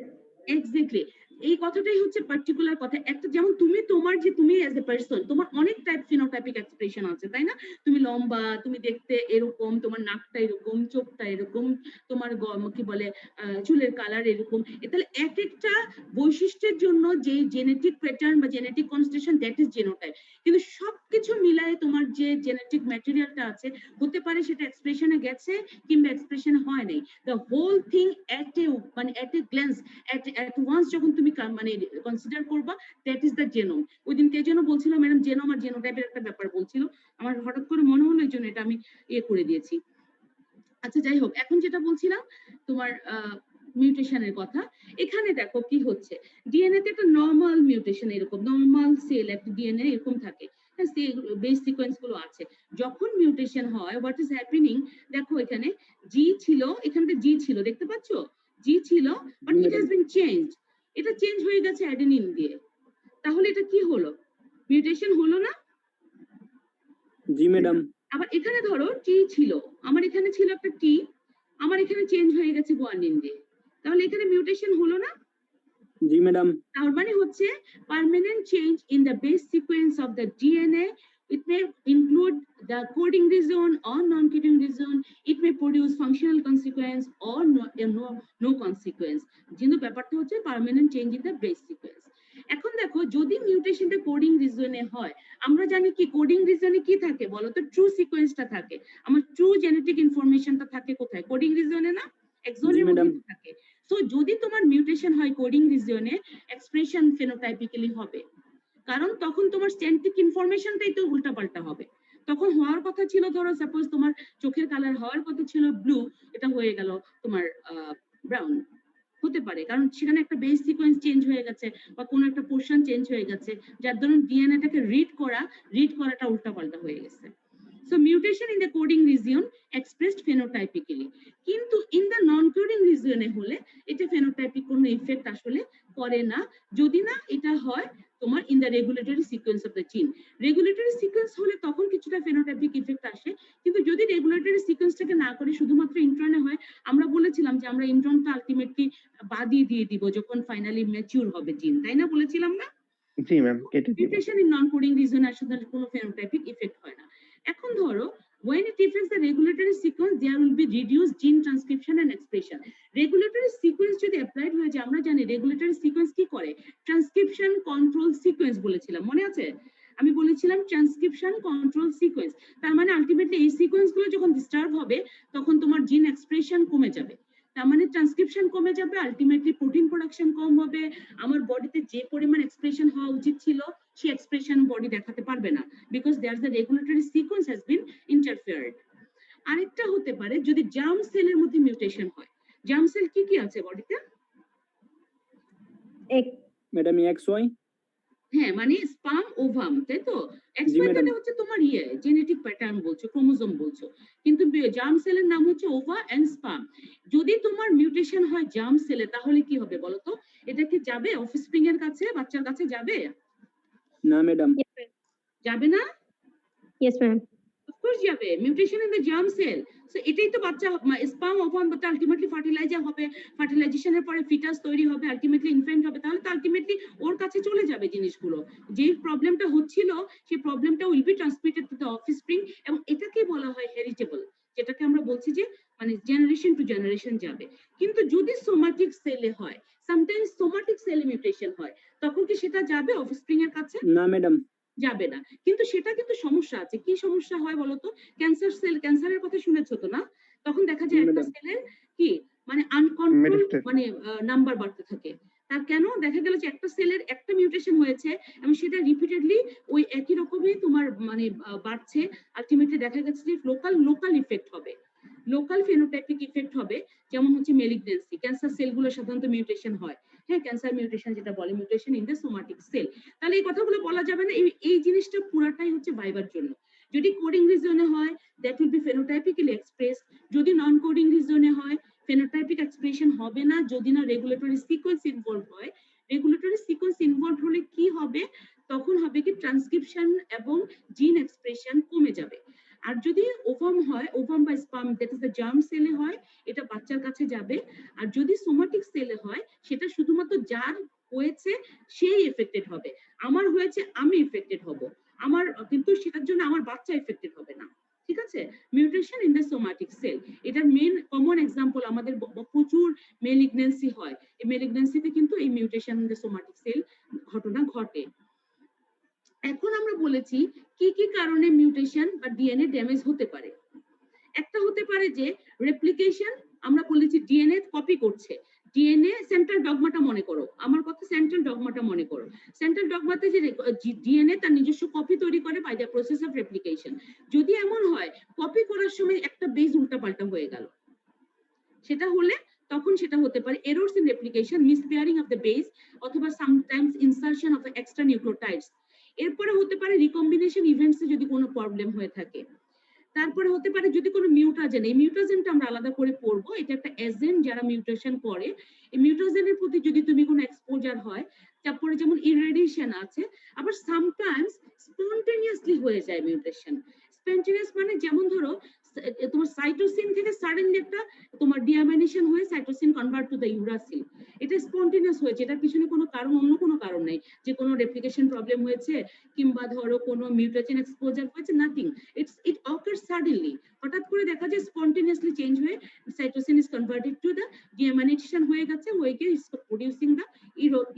Exactly. এই কথাটাই হচ্ছে পার্টিকুলার কথা। একটা যেমন তুমি অ্যাজ এ পার্সন তোমার অনেক টাইপ ফিনোটাইপিক এক্সপ্রেশন আছে, তাই না? তুমি লম্বা, তুমি দেখতে এরকম, তোমার নাকটা এরকম, চোখটা এরকম, তোমার কি বলে চুলের কালার এরকম। তাহলে এক একটা বৈশিষ্ট্যের জন্য যে জেনেটিক প্যাটার্ন বা genetic constitution, that is genotype. কিন্তু সবকিছু মিলায়ে তোমার যে জেনেটিক ম্যাটেরিয়ালটা আছে, হতে পারে সেটা এক্সপ্রেশনে গেছে কিংবা এক্সপ্রেশনে হয় নাই। The whole thing at a glance, at once যখন তুমি মানে কনসিডার করবা, দ্যাট ইজ দ্য জেনোম। ওই দিন কে যেন বলছিল ম্যাডাম, জেনোম আর জেনোটাইপের একটা ব্যাপার বলছিল, আমার হঠাৎ করে মনে হলো, এই জন্য এটা আমি করে দিয়েছি। আচ্ছা যাই হোক, এখন যেটা বলছিলাম তোমার মিউটেশনের কথা। এখানে দেখো কি হচ্ছে, ডিএনএ তে একটা নরমাল মিউটেশন, এরকম নরমাল সেল একটা ডিএনএ এরকম থাকে, বেস সিকোয়েন্স গুলো আছে। যখন মিউটেশন হয়, হোয়াট ইজ হ্যাপেনিং, দেখো এখানে জি ছিল, এখানে জি ছিল, দেখতে পাচ্ছ জি ছিল, but it has been change. এটা চেঞ্জ হয়ে গেছে অ্যাডেনিন দিয়ে। তাহলে এটা কি হলো? মিউটেশন হলো না? জি ম্যাডাম। আবার এখানে ধরো টি ছিল, আমার এখানে ছিল একটা টি, আমার এখানে চেঞ্জ হয়ে গেছে গুয়ানিন দিয়ে, তাহলে এখানে মিউটেশন হলো না? জি ম্যাডাম। তার মানে হচ্ছে permanent change in the base sequence of the DNA. It may include the coding region or non-coding region. It may produce functional consequence or no consequence. কিন্তু ব্যাপারটা হচ্ছে permanent change in the base sequence. এখন দেখো, যদি মিউটেশনটা coding রিজনে হয়, আমরা জানি কি কোডিং রিজনে কি থাকে বলো তো? ট্রু সিকোয়েন্সটা থাকে, আমার ট্রু জেনেটিক ইনফরমেশনটা থাকে কোথায়? কোডিং রিজনে না, এক্সনের মধ্যে থাকে। সো যদি তোমার মিউটেশন হয় কোডিং রিজনে, এক্সপ্রেশন ফেনোটাইপিক্যালি হবে, কারণ তখন তোমার জেনেটিক ইনফরমেশনটাই তো উল্টাপাল্টা হবে। তখন হওয়ার কথা ছিল, ধরো সাপোজ তোমার চোখের কালার হওয়ার কথা ছিল ব্লু, এটা হয়ে গেল তোমার ব্রাউন। হতে পারে কারণ সেখানে একটা বেস সিকোয়েন্স চেঞ্জ হয়ে গেছে বা কোনো একটা পোর্শন চেঞ্জ হয়ে গেছে, যার ধরুন ডিএনএটাকে রিড করাটা উল্টাপাল্টা হয়ে গেছে। So mutation in the coding region expressed phenotypically, কিন্তু in the non-coding region এ হলে এটা phenotypic কোনো ইফেক্ট আসলে করে না, যদি না এটা হয় তোমার in the regulatory sequence of the gene. Regulatory sequence হলে তখন কিছুটা phenotypic ইফেক্ট আসে, কিন্তু যদি রেগুলেটরি সিকোয়েন্সটাকে না করে শুধুমাত্র ইন্ট্রনে হয়, আমরা বলেছিলাম যে আমরা ইন্ট্রনটা আলটিমেটলি বাদই দিয়ে দিব যখন ফাইনালি ম্যাচিউর হবে জিন, তাই না? বলেছিলাম না? জি ম্যাম, কেটে দিব। Mutation in non coding reason আসলে কোনো ফেনোটাইপিক ইফেক্ট হয় না। এখন ধরো when it affects the regulatory sequence, there will be reduced gene transcription and expression. Regulatory sequence যদি অ্যাপ্লাইড হয়ে যায়, আমরা জানি রেগুলেটরি সিকোয়েন্স কি করে, ট্রান্সক্রিপশন কন্ট্রোল সিকোয়েন্স বলেছিলাম, মনে আছে? আমি বলেছিলাম ট্রান্সক্রিপশন কন্ট্রোল সিকোয়েন্স। তার মানে আলটিমেটলি এই সিকোয়েন্স গুলো যখন ডিস্টার্ব হবে, তখন তোমার জিন এক্সপ্রেশন কমে যাবে। তার মানে ট্রান্সক্রিপশন কমে যাবে, আলটিমেটলি প্রোটিন প্রোডাকশন কম হবে, আমার বডিতে যে পরিমাণ এক্সপ্রেশন হওয়া উচিত ছিল সেই এক্সপ্রেশন বডি দেখাতে পারবে না, because there the regulatory sequence has been interfered. আরেকটা হতে পারে যদি জার্ম সেলের মধ্যে মিউটেশন হয়। জার্ম সেল কি কি আছে বডিতে? Madam XY। হ্যাঁ, মানে স্পার্ম ওভাম, তাই তো? XY মানে হচ্ছে তোমার জেনেটিক প্যাটার্ন বলছো, ক্রোমোজোম বলছো, কিন্তু জার্ম সেলের নাম হচ্ছে ওভা এন্ড স্পার্ম। যদি তোমার মিউটেশন হয় জার্ম সেলে, তাহলে কি হবে বলো তো? এটা কি যাবে অফস্প্রিং এর কাছে, বাচ্চার কাছে যাবে? না ম্যাডাম। যাবে না? Yes, ma'am. Of course যাবে, mutation in the germ sell. So এটাই তো বাচ্চা, স্পার্ম ওভাম আলটিমেটলি ফার্টিলাইজার হবে, ফার্টিলাইজেশনের পরে ফিটাস তৈরি হবে, আলটিমেটলি ইনফ্যান্ট হবে, তাহলে তো আলটিমেটলি ওর কাছে চলে যাবে জিনিসগুলো। যে প্রবলেমটা হচ্ছিল সেই প্রবলেমটা will be transmitted to the offspring, এবং এটাকে বলা হয় হেরিটেবল, যেটাকে আমরা বলছি যে মানে জেনারেশন টু জেনারেশন যাবে। কিন্তু যদি সোমাটিক সেলে হয়, সামটাইমস সোমাটিক সেলে মিউটেশন হয়, তখন কি সেটা যাবে অফস্প্রিং এর কাছে? না ম্যাডাম, যাবে না। কিন্তু সেটা কিন্তু সমস্যা আছে। কি সমস্যা হয় বলতো? ক্যান্সার সেল, ক্যান্সারের কথা শুনেছো তো না? তখন দেখা যায় একটা সেলের কি মানে আনকন্ট্রোল মানে নাম্বার বাড়তে থাকে। তার কেন? দেখা গেল যে একটা সেলের একটা মিউটেশন হয়েছে এবং সেটা রিপিটেডলি ওই একই রকমই তোমার মানে বাড়ছে। আলটিমেটলি দেখা গেছে যে লোকাল ইফেক্ট হবে, লোকাল ফেনোটাইপিক ইফেক্ট হবে। যেমন হচ্ছে মেলিগনেন্সি, ক্যান্সার সেলগুলো সাধারণত মিউটেশন হয়। হ্যাঁ, ক্যান্সার মিউটেশন যেটা বলে, mutation in the somatic sell. তাহলে এই কথাগুলো বলা যাবে না, এই জিনিসটা পুরাটাই হচ্ছে ভাইবার জন্য। যদি কোডিং রিজনে হয়, দ্যাট উইল বি ফেনোটাইপিক্যালি এক্সপ্রেস। যদি নন কোডিং রিজনে হয়, ফেনোটাইপিক এক্সপ্রেশন হবে না, যদি না রেগুলেটরি সিকোয়েন্স ইনভলভ হয়। রেগুলেটরি সিকোয়েন্স ইনভলভ হলে কি হবে? তখন হবে কি ট্রান্সক্রিপশন এবং জিন এক্সপ্রেশন কমে যাবে। আর যদি ওভাম হয়, ওভাম বা sperm, that is the germ সেলে হয়, এটা বাচ্চার কাছে যাবে। আর যদি সোমাটিক সেলে হয়, সেটা শুধুমাত্র যার হয়েছে সেই এফেক্টেড হবে, আমার হয়েছে আমি এফেক্টেড হব, আমার কিন্তু সেটার জন্য আমার বাচ্চা এফেক্টেড হবে না। ঠিক আছে, mutation in the somatic sell, এটার মেন কমন এক্সাম্পল আমাদের প্রচুর মেলিগন্যান্সি হয়, এই মেলিগন্যান্সিতে কিন্তু এই mutation in the somatic sell ঘটনা ঘটে। এখন আমরা বলেছি কি কি কারণে মিউটেশন বা ডিএনএ ড্যামেজ হতে পারে। একটা হতে পারে যে রেপ্লিকেশন, আমরা বলেছি ডিএনএ কপি করছে, ডিএনএ সেন্ট্রাল ডগমাটা মনে করো, আমার কথা সেন্ট্রাল ডগমাটা মনে করো, সেন্ট্রাল ডগমাতে যে ডিএনএ তার নিজস্ব কপি তৈরি করে by the process of replication. যদি এমন হয় কপি করার সময় একটা বেস উল্টাপাল্টা হয়ে গেল, সেটা হলে তখন সেটা হতে পারে errors in replication, mispairing of the base, অথবা sometimes insertion of extra nucleotides. এরপরে হতে পারে রিকম্বিনেশন ইভেন্টসে যদি কোনো প্রবলেম হয়ে থাকে। তারপরে হতে পারে যদি কোনো মিউটাজেন, এই মিউটাজেনটা আমরা আলাদা করে পড়বো, এটা একটা এজেন্ট যারা মিউটেশন করে, এই মিউটাজেনের প্রতি যদি তুমি কোনো এক্সপোজার হয়, তারপরে যেমন ইরেডিয়েশন আছে, আবার সামটাইমস স্পন্টেনিয়াসলি হয়ে যায় মিউটেশন। স্পন্টেনিয়াস মানে যেমন ধরো তোমার সাইটোসিন থেকে সাডেনলি একটা তোমার ডিয়ামিনেশন হয়ে cytosine convert to the uracil, এটা স্পন্টেনিয়াস হয়েছে, এটার পিছনে কোনো কারণ, অন্য কোনো কারণ নেই যে কোনো রেপ্লিকেশন প্রবলেম হয়েছে কিংবা ধরো কোনো মিউটেশন এক্সপোজার হয়েছে, নাথিং, ইট অকার্স সাডেনলি, হঠাৎ করে দেখা যায় স্পন্টেনিয়াসলি চেঞ্জ হয়ে cytosine is converted to the deamination হয়ে গেছে, হয়ে গিয়ে is producing the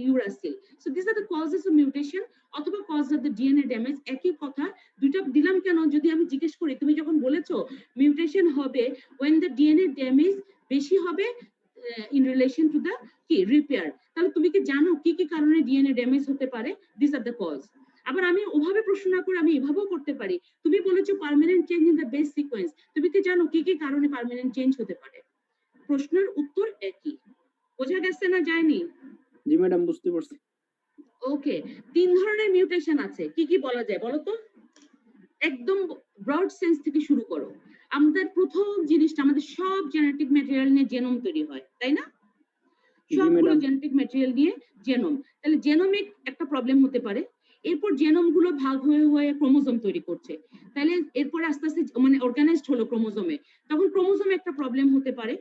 uracil. So this are the causes of mutation অথবা cause of the DNA damage. একই কথা দুইটা দিলাম কেন, যদি আমি জিজ্ঞেস করি তুমি যখন বলেছো মিউটেশন হবে when the DNA damage বেশি হবে in relation to the কি রিপেয়ার, তাহলে তুমি কি জানো কি কি কারণে ডিএনএ ড্যামেজ হতে পারে? This are the cause. আবার আমি ওভাবে প্রশ্ন না করে আমি এভাবেও করতে পারি, তুমি বলেছো permanent change in the base sequence, তুমি কি জানো কি কি কারণে পার্মানেন্ট চেঞ্জ হতে পারে? প্রশ্নের উত্তর একই, বোঝা গেছে না যায়নি? জি ম্যাডাম, বুঝতে পারছি। ওকে, 3 ধরনের মিউটেশন আছে, কি কি বলা যায় বলো তো? একদম ব্রড সেন্স থেকে শুরু করো। আমাদের প্রথম জিনিসটা, আমাদের সব জেনেটিক ম্যাটেরিয়াল নিয়ে জেনোম তৈরি হয়, তাই না? সবগুলো madam. জেনেটিক ম্যাটেরিয়াল নিয়ে জেনোম, তাহলে জেনোমিক একটা প্রবলেম হতে পারে। এরপর জেনোম গুলো ভাগ হয়ে হয়ে ক্রোমোজোম তৈরি করছে, তাহলে এরপরে আস্তে আস্তে মানে অর্গানাইজড হলো ক্রোমোজোমে, তখন ক্রোমোজোমে একটা প্রবলেম হতে পারে।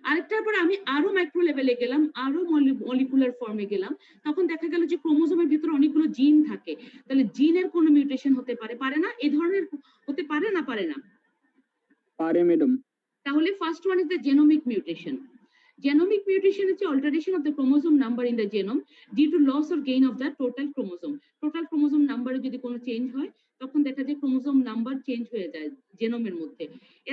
আরেকটার পর আমি আরো মাইক্রো লেভেলে গেলাম, আরো মলিকুলার ফর্মে গেলাম, তখন দেখা গেল যে ক্রোমোজোমের ভিতরে অনেকগুলো জিন থাকে, তাহলে জিনের কোনো মিউটেশন হতে পারে, পারে না? এই ধরনের হতে পারে না, পারে না? পারে ম্যাডাম। তাহলে first one is the genomic mutation. Genomic mutation is the alteration of the chromosome number in the genome due to loss or gain of the total chromosome. Total chromosome number যদি কোনো change হয় তখন দেখা যায় chromosome number change হয়ে যায় জেনোমের মধ্যে।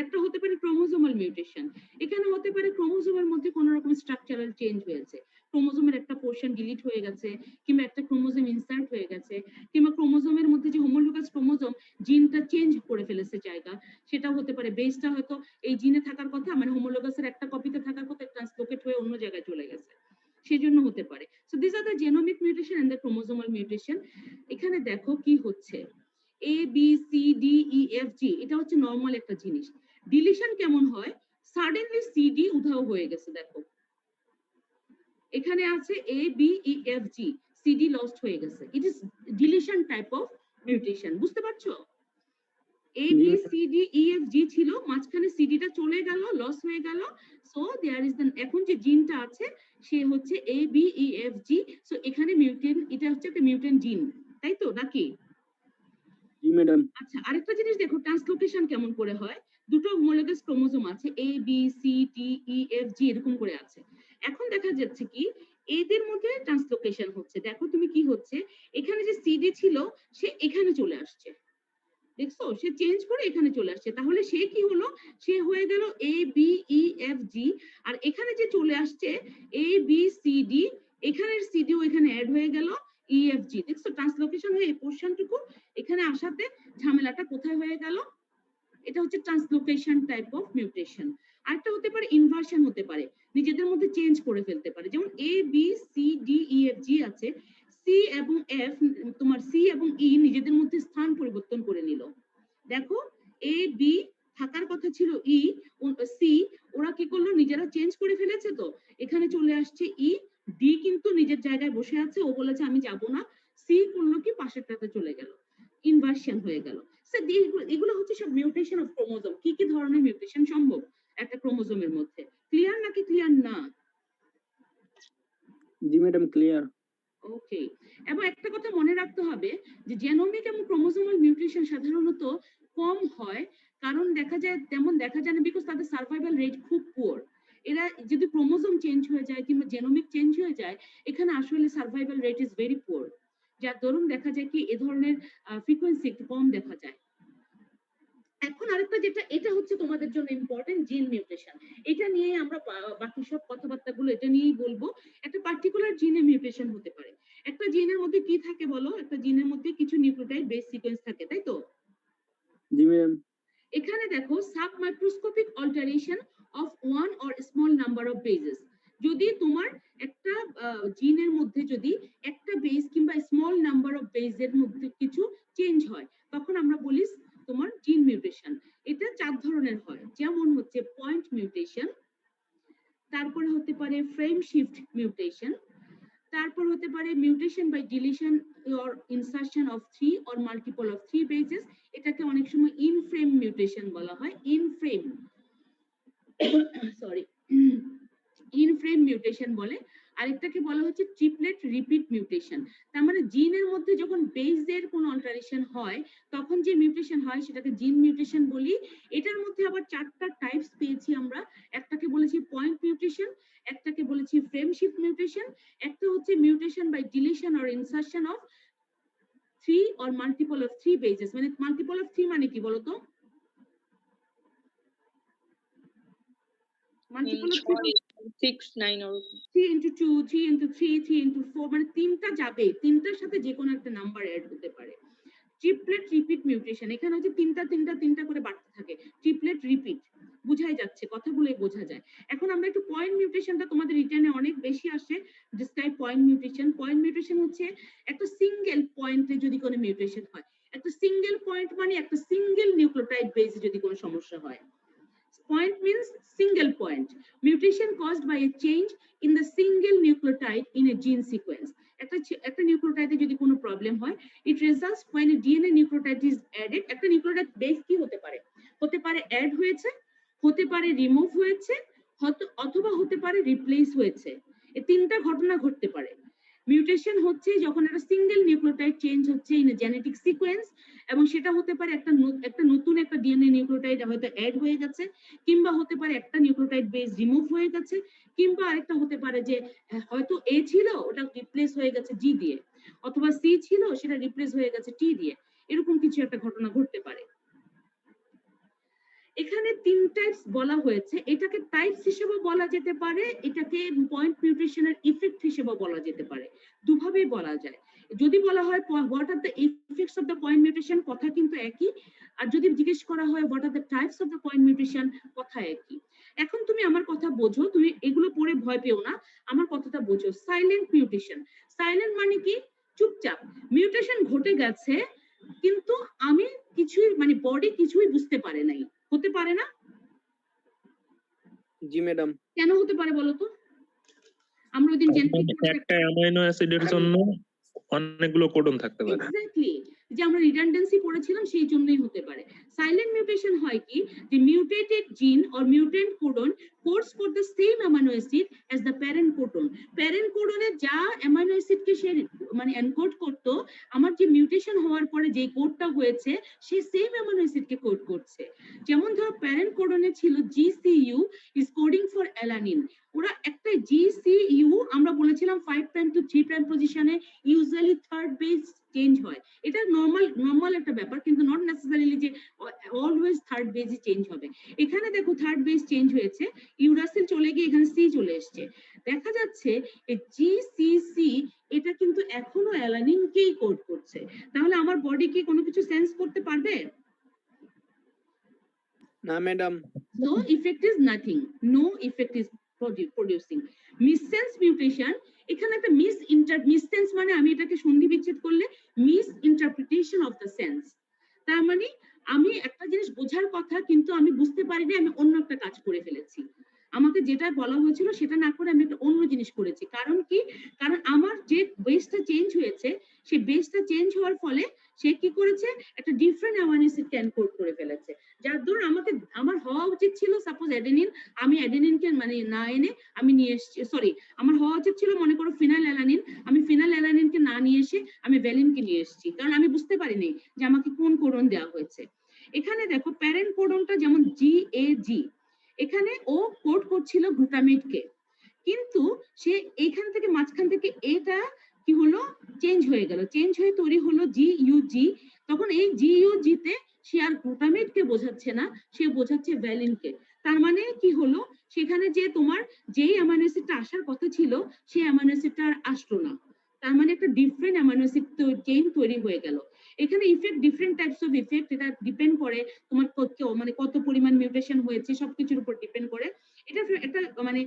একটা হতে পারে ক্রোমোজোমাল মিউটেশন, এখানে হতে পারে ক্রোমোজোমের মধ্যে কোনো রকম স্ট্রাকচারাল চেঞ্জ হয়েছে, ক্রোমোজোমের একটা পোরশন ডিলিট হয়ে গেছে, কিংবা একটা ক্রোমোজোম ইনসার্ট হয়ে গেছে, কিংবা ক্রোমোজোমের মধ্যে যে হোমোলোগাস ক্রোমোজোম জিনটা চেঞ্জ করে ফেলেছে জায়গা, সেটা হতে পারে। বেসটা হয়তো এই জিনে থাকার কথা, মানে হোমোলোগাসের একটা কপিতে থাকার কথা, ট্রান্সলোকেট হয়ে অন্য জায়গায় চলে গেছে, সেজন্য হতে পারে। So this are the genomic mutation and the chromosomal mutation. এখানে দেখো কি হচ্ছে, A B C D E F G, এটা হচ্ছে নরমাল একটা জিনিস। ডিলিশন কেমন হয়? সাডেনলি সি ডি উধাও হয়ে গেছে, দেখো এখানে আছে A B E F G, C D lost হয়ে গেছে, it is deletion type of mutation, বুঝতে পারছো? A B C D E F G ছিল, মাঝখানে সিডিটা চলে গেল, লস হয়ে গেল, সো দেয়ার ইজ দ্য, এখন যে জিনটা আছে সে হচ্ছে A B E F G, so এখানে মিউটেন্ট, এটা হচ্ছে একটা মিউটেন্ট জিন, তাই তো নাকি? জি ম্যাডাম। আচ্ছা, আরেকটা জিনিস দেখো ট্রান্সলোকেশন কেমন করে হয়। দুটো হোমোলোগাস ক্রোমোজোম আছে, A B C D E F G এরকম করে আছে, এখন দেখা যাচ্ছে কি এদের মধ্যে ট্রান্সলোকেশন হচ্ছে। দেখো তুমি কি হচ্ছে, এখানে যে সিডি ছিল সে এখানে চলে আসছে, দেখছো সে চেঞ্জ করে এখানে চলে আসছে, তাহলে সে কি হলো, সে হয়ে গেল এ বি ই এফ জি, আর এখানে যে চলে আসছে এ বি সি ডি, এখানের সিডিও এখানে অ্যাড হয়ে গেল ই এফ জি, দেখছো ট্রান্সলোকেশন হয়ে এই পোরশনটুকু এখানে আসাতে ঝামেলাটা কোথায় হয়ে গেল? এটা হচ্ছে ট্রান্সলোকেশন টাইপ অফ মিউটেশন। আরেকটা হতে পারে ইনভার্সন হতে পারে, নিজেদের মধ্যে চেঞ্জ করে ফেলতে পারে, যেমন A B C D E F G আছে, সি এবং এফ, তোমার সি এবং ই নিজেদের মধ্যে স্থান পরিবর্তন করে নিল। দেখো এ বি থাকার কথা ছিল ই সি, ওরা কি করলো, নিজেরা চেঞ্জ করে ফেলেছে, তো এখানে চলে আসছে ই, ডি কিন্তু নিজের জায়গায় বসে আছে, ও বলেছে আমি যাব না, সি করলো কি পাশেরটাতে চলে গেল, ইনভার্সন হয়ে গেল। এগুলো হচ্ছে সব মিউটেশন অফ ক্রোমোজোম। কি কি ধরনের মিউটেশন সম্ভব একটা ক্রোমোজোমের মধ্যে? ক্লিয়ার নাকি ক্লিয়ার না? জি ম্যাডাম, ক্লিয়ার। ওকে, এবং একটা কথা মনে রাখতে হবে যে জেনোমিক এবং ক্রোমোজোমাল মিউটেশন সাধারণত কম হয়, কারণ দেখা যায় না বিকজ তাদের সার্ভাইভাল রেট খুব পুয়ার। এরা যদি ক্রোমোজোম চেঞ্জ হয়ে যায় কিংবা জেনোমিক চেঞ্জ হয়ে যায়, এখানে আসলে survival rate is very poor, যার দরুন দেখা যায় কি এ ধরনের ফ্রিকোয়েন্সি একটু কম দেখা যায়। এখন আরেকটা যেটা এটা হচ্ছে তোমাদের জন্য ইম্পর্টেন্ট, জিন মিউটেশন। এটা নিয়ে আমরা বাকি সব কথাবার্তাগুলো এটা নিয়েই বলবো। একটা পার্টিকুলার জিনে মিউটেশন হতে পারে। একটা জিনের মধ্যে কি থাকে বলো? একটা জিনের মধ্যে কিছু নিউক্লিওটাইড বেস সিকোয়েন্স থাকে, তাই তো? জি ম্যাম। এখানে দেখো sub microscopic alteration of one or small number of bases. যদি তোমার একটা জিনের মধ্যে যদি একটা বেস কিংবা স্মল নাম্বার অফ বেজের মধ্যে কিছু চেঞ্জ হয়, তখন আমরা বলি তোমার জিন মিউটেশন। এটা 4 ধরনের হয়, যেমন হচ্ছে পয়েন্ট মিউটেশন, তারপরে হতে পারে ফ্রেম শিফট মিউটেশন, তারপর হতে পারে mutation by deletion or insertion of 3 or multiple of 3 bases. এটাকে অনেক সময় ইন ফ্রেম মিউটেশন বলা হয়, in frame sorry in frame mutation বলে। আরেকটাকে বলা হচ্ছে ট্রিপলেট রিপিট মিউটেশন। তার মানে জিনের মধ্যে যখন বেসের কোনো অল্টারেশন হয়, তখন যে মিউটেশন হয় সেটাকে জিন মিউটেশন বলি। এটার মধ্যে আবার 4টা টাইপস পেয়েছি আমরা। একটাকে বলেছি পয়েন্ট মিউটেশন, একটাকে বলেছি ফ্রেম শিফট মিউটেশন, একটা হচ্ছে mutation by deletion or insertion of 3 or multiple of 3 bases. মানে মাল্টিপল অফ 3 মানে কি বলতো? মাল্টিপল অফ 3 6, 9 ওরকম। 3 into 2, 3 into 3, 3 into 4, মানে তিনটা যাবে, তিনটার সাথে যে কোনো একটা নাম্বার অ্যাড হতে পারে। ট্রিপলেট রিপিট মিউটেশন, এখানে হচ্ছে তিনটা করে বাড়তে থাকে। ট্রিপলেট রিপিট বুঝাই যাচ্ছে, কথাগুলোই বোঝা যায়। এখন আমরা একটু পয়েন্ট মিউটেশনটা তোমাদের রিটার্নে অনেক বেশি আসে। Describe point mutation. Point mutation হচ্ছে একটা সিঙ্গেল পয়েন্টে যদি কোনো মিউটেশন হয়। একটা সিঙ্গেল পয়েন্ট মানে একটা সিঙ্গেল নিউক্লিওটাইড বেসে যদি কোনো সমস্যা হয়। Point means single point. Mutation caused by a change in the single nucleotide in a gene sequence. একটা নিউক্লিওটাইডে যদি কোনো প্রবলেম হয়, it results when a DNA nucleotide is added. একটা নিউক্লিওটাইড বেস কি হতে পারে? হতে পারে অ্যাড হয়েছে, হতে পারে রিমুভ হয়েছে, অথবা হতে পারে রিপ্লেস হয়েছে। এই তিনটা ঘটনা ঘটতে পারে। মিউটেশন হচ্ছে যখন একটা সিঙ্গেল নিউক্লিওটাইড চেঞ্জ হচ্ছে ইন এ জেনেটিক সিকোয়েন্স, এবং সেটা হতে পারে একটা নতুন একটা ডিএনএ নিউক্লিওটাইড হয়তো অ্যাড হয়ে গেছে, কিংবা হতে পারে একটা নিউক্লিওটাইড বেস রিমুভ হয়ে গেছে, কিংবা আরেকটা হতে পারে যে হয়তো এ ছিল ওটা রিপ্লেস হয়ে গেছে জি দিয়ে, অথবা সি ছিল সেটা রিপ্লেস হয়ে গেছে টি দিয়ে। এরকম কিছু একটা ঘটনা ঘটতে পারে। এখানে 3 টাইপস বলা হয়েছে। এটাকে টাইপস হিসেবে বলা যেতে পারে, এটাকে পয়েন্ট মিউটেশনের ইফেক্ট হিসেবে বলা যেতে পারে। দুভাবেই বলা যায়। যদি বলা হয় what are the effects of the point mutation, কথা কিন্তু একই। আর যদি জিজ্ঞেস করা হয় what are the types of the point mutation, কথা একই। এখন তুমি আমার কথা বোঝো, তুমি এগুলো পড়ে ভয় পেও না, আমার কথাটা বোঝো। Silent mutation. সাইলেন্ট মানে কি? চুপচাপ। মিউটেশন ঘটে গেছে কিন্তু আমি কিছুই মানে বডি কিছুই বুঝতে পারে নাই। হতে পারে না? জি ম্যাডাম। কেন হতে পারে বলো তো? আমরা ওইদিন একটা অ্যামাইনো অ্যাসিডের জন্য অনেকগুলো কোডন থাকতে পারে। এক্স্যাক্টলি, যে আমরা রিডান্ডেন্সি পড়েছিলাম সেই জন্যই হতে পারে। সাইলেন্ট মিউটেশন হয় কি, the mutated gene or mutant codon codes for the same amino acid as the parent codon. Parent codone যা অ্যামাইনো অ্যাসিডকে সে মানে এনকোড করতো, আমার যে মিউটেশন হওয়ার পরে যে কোডটা হয়েছে সেই সেম অ্যামাইনো অ্যাসিডকে কোড করছে। যেমন ধরো প্যারেন্ট কোডনে ছিল GCU is coding for alanine, ওরা একটা GCU আমরা বলেছিলাম 5 প্রাইম টু 3 প্রাইম পজিশনে ইউজুয়ালি থার্ড বেস চেঞ্জ হয়। এটা নরমাল একটা ব্যাপার, কিন্তু নট নেসেসারিলি যে অলওয়েজ থার্ড বেসই চেঞ্জ হবে। এখানে দেখো থার্ড বেস চেঞ্জ হয়েছে, ইউরাসিল চলে গিয়ে এখানে সি চলে এসেছে। দেখা যাচ্ছে এই জিসিসি এটা কিন্তু এখনো অ্যালানিনকেই কোড করছে। তাহলে আমার বডি কি কোনো কিছু সেন্স করতে পারবে? না madam. No effect is nothing. No effect is producing. Missense mutation, এখানে একটা missense মানে আমি এটাকে সন্ধি বিচ্ছেদ করলে misinterpretation of the sense। তার মানে আমি একটা জিনিস বোঝার কথা কিন্তু আমি বুঝতে পারিনি, আমি অন্য একটা কাজ করে ফেলেছি। আমাকে যেটা বলা হয়েছিল সেটা না করে আমি একটা অন্য জিনিস করেছি। কারণ কি? কারণ আমার যে বেসটা চেঞ্জ হয়েছে, সেই বেসটা চেঞ্জ হওয়ার ফলে সে কি করেছে? একটা ডিফারেন্ট অ্যামাইনো অ্যাসিড এনকোড করে ফেলেছে। যার দরুন আমার হওয়া উচিত ছিল সাপোজ অ্যাডেনিন, আমি অ্যাডেনিনকে মানে না এনে আমি নিয়ে এসেছি, সরি, আমার হওয়া উচিত ছিল মনে করো ফিনাইল অ্যালানিন, আমি ফিনাইল অ্যালানিনকে না নিয়ে এসে আমি ভ্যালিনকে নিয়ে এসেছি, কারণ আমি বুঝতে পারিনি যে আমাকে কোন কোডন দেওয়া হয়েছে। এখানে দেখো প্যারেন্ট কোডনটা যেমন GAG, এখানে ও কোড করছিল গ্লুটামেটকে, কিন্তু সে এইখান থেকে মাঝখান থেকে এটা কি হলো? চেঞ্জ হয়ে গেল, চেঞ্জ হয়ে তৈরি হলো GUG। তখন এই GUG তে সে আর গ্লুটামেটকে বোঝাচ্ছে না, সে বোঝাচ্ছে ভ্যালিনকে। তার মানে কি হলো? সেখানে যে তোমার যেই অ্যামাইনো অ্যাসিডটা আসার কথা ছিল সেই অ্যামাইনো অ্যাসিডটা আর আসলো না। তার মানে একটা ডিফারেন্ট অ্যামাইনো অ্যাসিড চেইন তৈরি হয়ে গেল। এখানে effect different types of effect, এটা ডিপেন্ড করে তোমার মানে কত পরিমাণ মিউটেশন হয়েছে সবকিছুর উপর ডিপেন্ড করে। এটা একটা মানে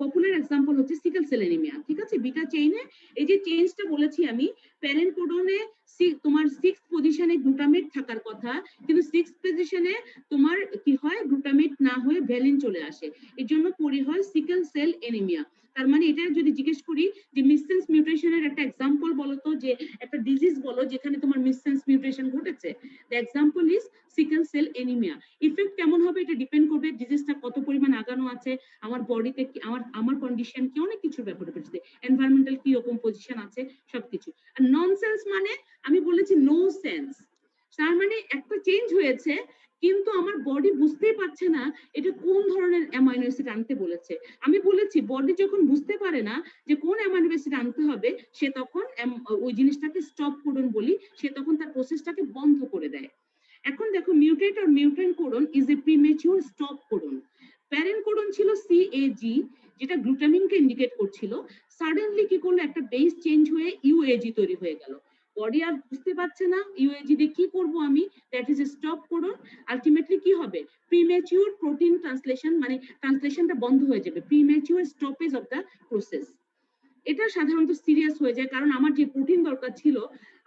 পপুলার এক্সাম্পল হচ্ছে সিকেল সেল অ্যানিমিয়া, ঠিক আছে? বিটা চেইনে এই যে চেঞ্জটা বলেছি আমি, প্যারেন্ট কোডনে তোমার 6th পজিশনে গ্লুটামেট থাকার কথা, কিন্তু 6th পজিশনে তোমার কি হয়? গ্লুটামেট না হয়ে ভ্যালিন চলে আসে, এর জন্য পরি হয় সিকেল সেল অ্যানিমিয়া। তার মানে এটা যদি জিজ্ঞেস করি যে মিসসেন্স মিউটেশনের একটা এক্সাম্পল বলো তো, যে একটা ডিজিজ বলো যেখানে তোমার মিসসেন্স মিউটেশন ঘটেছে, the example is sickle cell anaemia. Effect কেমন হবে এটা ডিপেন্ড করবে ডিজিজটা কত পরিমাণ আগানো আছে, আমার বডিতে কি, আমার কন্ডিশন কি, অনেক কিছুর ব্যাপারে বুঝতে, এনভায়রনমেন্টাল কি রকম পজিশন আছে সবকিছু। আর ননসেন্স মানে আমি বলেছি নো সেন্স, তার মানে একটা চেঞ্জ হয়েছে কিন্তু আমার বডি বুঝতেই পারছে না এটা কোন ধরনের অ্যামাইনো অ্যাসিড আনতে বলেছে। আমি বলেছি বডি যখন বুঝতে পারে না যে কোন অ্যামাইনো অ্যাসিড আনতে হবে, সে তখন ওই জিনিসটাকে স্টপ কোডন বলি, সে তখন তার প্রসেসটাকে বন্ধ করে দেয়। এখন দেখো mutate are mutant codon is a premature stop codon. Parent codon ছিল CAG, যেটা গ্লুটামিনকে ইন্ডিকেট করছিল। সাডেনলি কি করলো? একটা বেস চেঞ্জ হয়ে UAG তৈরি হয়ে গেল। বডি আর বুঝতে পারছে না UAG দিয়ে কি করব আমি, that is a stop codon. Ultimately কি হবে? প্রিমেচিউর প্রোটিন ট্রান্সলেশন, মানে ট্রান্সলেশনটা বন্ধ হয়ে যাবে, premature stoppage of the process. এটা সাধারণত সিরিয়াস হয়ে যায়, কারণ আমার যে প্রোটিন দরকার ছিল,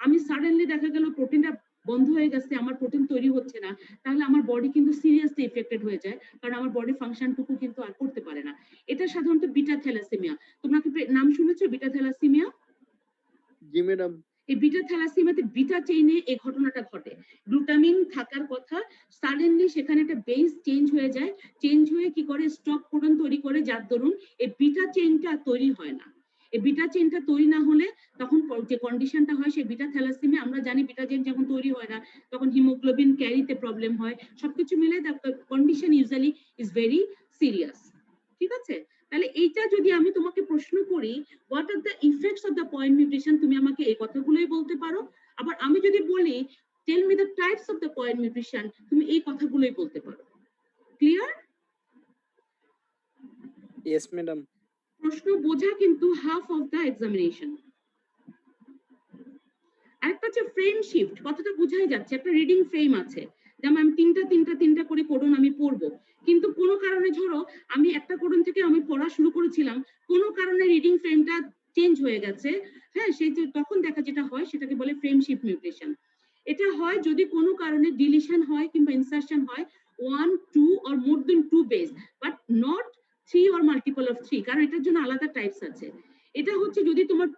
আমি সাডেনলি দেখা গেল প্রোটিনটা বন্ধ হয়ে গেছে, আমার প্রোটিন তৈরি হচ্ছে না, তাহলে আমার বডি কিন্তু সিরিয়াসলি এফেক্টেড হয়ে যায়, কারণ আমার বডি ফাংশনটুকু কিন্তু আর করতে পারে না। এটা সাধারণত বিটা থ্যালাসেমিয়া। তোমরা কি নাম শুনেছো বিটা থ্যালাসেমিয়া? জি ম্যাডাম। এই বিটা থ্যালাসেমিয়াতে বিটা চেইনে এই ঘটনাটা ঘটে, গ্লুটামিন থাকার কথা, সাডেনলি সেখানে একটা বেস চেঞ্জ হয়ে যায়, চেঞ্জ হয়ে কি করে? স্টপ কোডন তৈরি করে, যার দরুন এই বিটা চেইনটা তৈরি হয় না। এই বিটা চেইনটা তৈরি না হলে তখন যে কন্ডিশনটা হয় সেই বিটা থ্যালাসেমিয়া, আমরা জানি বিটা চেইন যখন তৈরি হয় না তখন হিমোগ্লোবিন ক্যারিতে প্রবলেম হয়, সবকিছু মিলে the condition usually is very serious. ঠিক আছে? তাহলে এইটা যদি আমি তোমাকে প্রশ্ন করি what are the effects of the point mutation, তুমি আমাকে এই কথাগুলোই বলতে পারো। আবার আমি যদি বলি tell me the types of the point mutation, তুমি এই কথাগুলোই বলতে পারো। ক্লিয়ার? Yes madam. প্রশ্ন বোঝা কিন্তু হাফ অফ দ্য এক্সামিনেশন। আরেকটা হচ্ছে ফ্রেম শিফট, কতটা বোঝাই যাচ্ছে? একটা রিডিং ফ্রেম আছে, যেমন আমি তিনটা করে কোডন আমি পড়বো, কিন্তু কোনো কারণে ধরো আমি একটা কোডন থেকে আমি পড়া শুরু করেছিলাম, কোনো কারণে রিডিং ফ্রেমটা চেঞ্জ হয়ে গেছে, হ্যাঁ, সেই তখন দেখা যেটা হয় সেটাকে বলে ফ্রেম শিফট মিউটেশন। এটা হয় যদি কোনো কারণে ডিলিশন হয় কিংবা ইনসারশন হয় 1, 2 or more than 2 base, but not 3 or multiple of 3, কারণ এটার জন্য আলাদা টাইপস আছে। এটা হচ্ছে যদি তোমার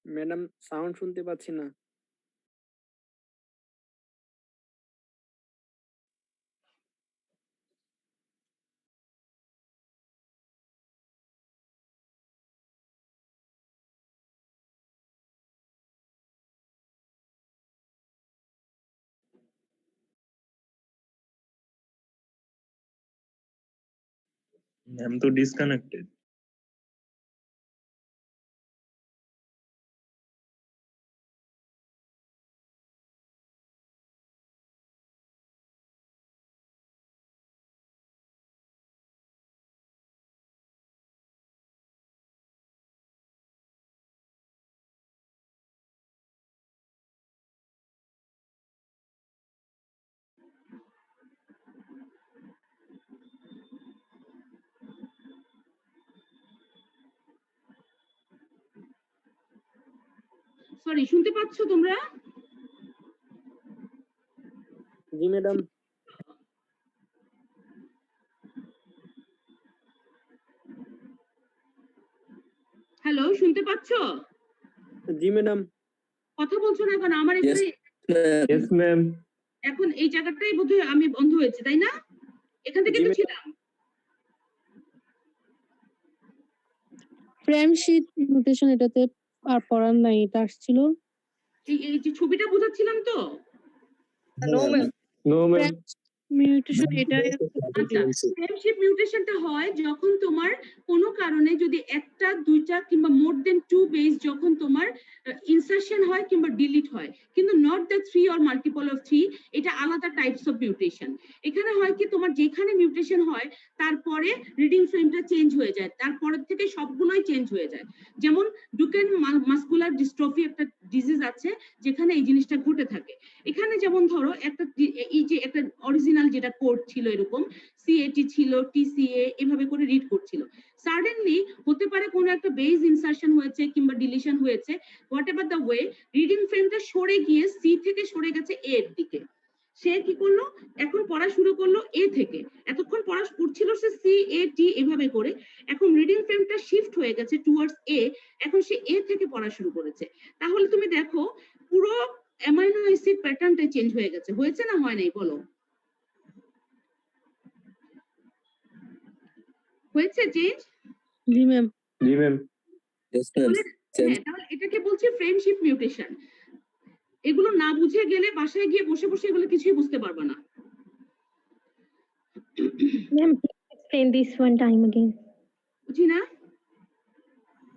2ম্যাডাম সাউন্ড শুনতে পাচ্ছি না। ম্যাম তো ডিসকানেক্টেড। সরি, শুনতে পাচ্ছ তোমরা? জি ম্যাডাম। হ্যালো, শুনতে পাচ্ছ? জি ম্যাডাম। কথা বলছো না কেন? আমার এখানে ইয়েস ম্যাম। এখন এই জায়গাটাই বোধহয় আমি বন্ধ হয়েছে, তাই না? এখান থেকে জি তো ম্যাডাম। ছিলাম। ফ্রেমশিপ নোটেশন এটাতে আর পড়ার নাই, এটা আসছিল। এই যে ছবিটা বোঝাচ্ছিলাম তো? No, ma'am. No ma'am. Mutation এটা আচ্ছা, ফ্রেমশিপ মিউটেশনটা হয় যখন তোমার কোনো কারণে যদি একটা দুইটা কিংবা মোর দেন 2 বেস যখন তোমার ইনসারশন হয় কিংবা ডিলিট হয়, কিন্তু not the 3 or multiple of 3, এটা আলাদা টাইপস অফ মিউটেশন। এখানে হয় কি তোমার যেখানে মিউটেশন হয় তারপরে রিডিং ফ্রেমটা চেঞ্জ হয়ে যায়, তারপরের থেকে সবগুলোই চেঞ্জ হয়ে যায়। যেমন ডুকেন মাসকুলার ডিস্ট্রফি একটা ডিজিজ আছে যেখানে এই জিনিসটা ঘটে থাকে। এখানে যেমন ধরো একটা এই যে একটা অরিজিনাল যেটা কোড ছিল এরকম সিএটি ছিল, টিসিএ এভাবে করে রিড করছিল, সাডেনলি হতে পারে কোনো একটা বেস ইনসারশন হয়েছে কিংবা ডিলিশন হয়েছে, whatever the way, reading ফ্রেমটা সরে গিয়ে সি থেকে সরে গেছে এ এর দিকে। সে কি করলো, এখন পড়া শুরু করলো এ থেকে, এতক্ষণ পড়া করছিল সে সি এ টি এভাবে করে, এখন রিডিং ফ্রেমটা শিফট হয়ে গেছে টুয়ার্ডস এ, এখন সে এ থেকে পড়া শুরু করেছে। তাহলে তুমি দেখো পুরো অ্যামাইনো অ্যাসিড প্যাটার্নটা চেঞ্জ হয়ে গেছে, হয়েছে না হয় নাই বলো? হয়েছে চেঞ্জ? জি ম্যাম। জি ম্যাম। Yes, ma'am. হ্যাঁ, তাহলে এটাকে বলছি ফ্রেমশিপ মিউটেশন। এগুলো না বুঝে গেলে বাসায় গিয়ে বসে বসে এগুলো কিছুই বুঝতে পারবে না। Ma'am, please explain this one time again. বুঝি না?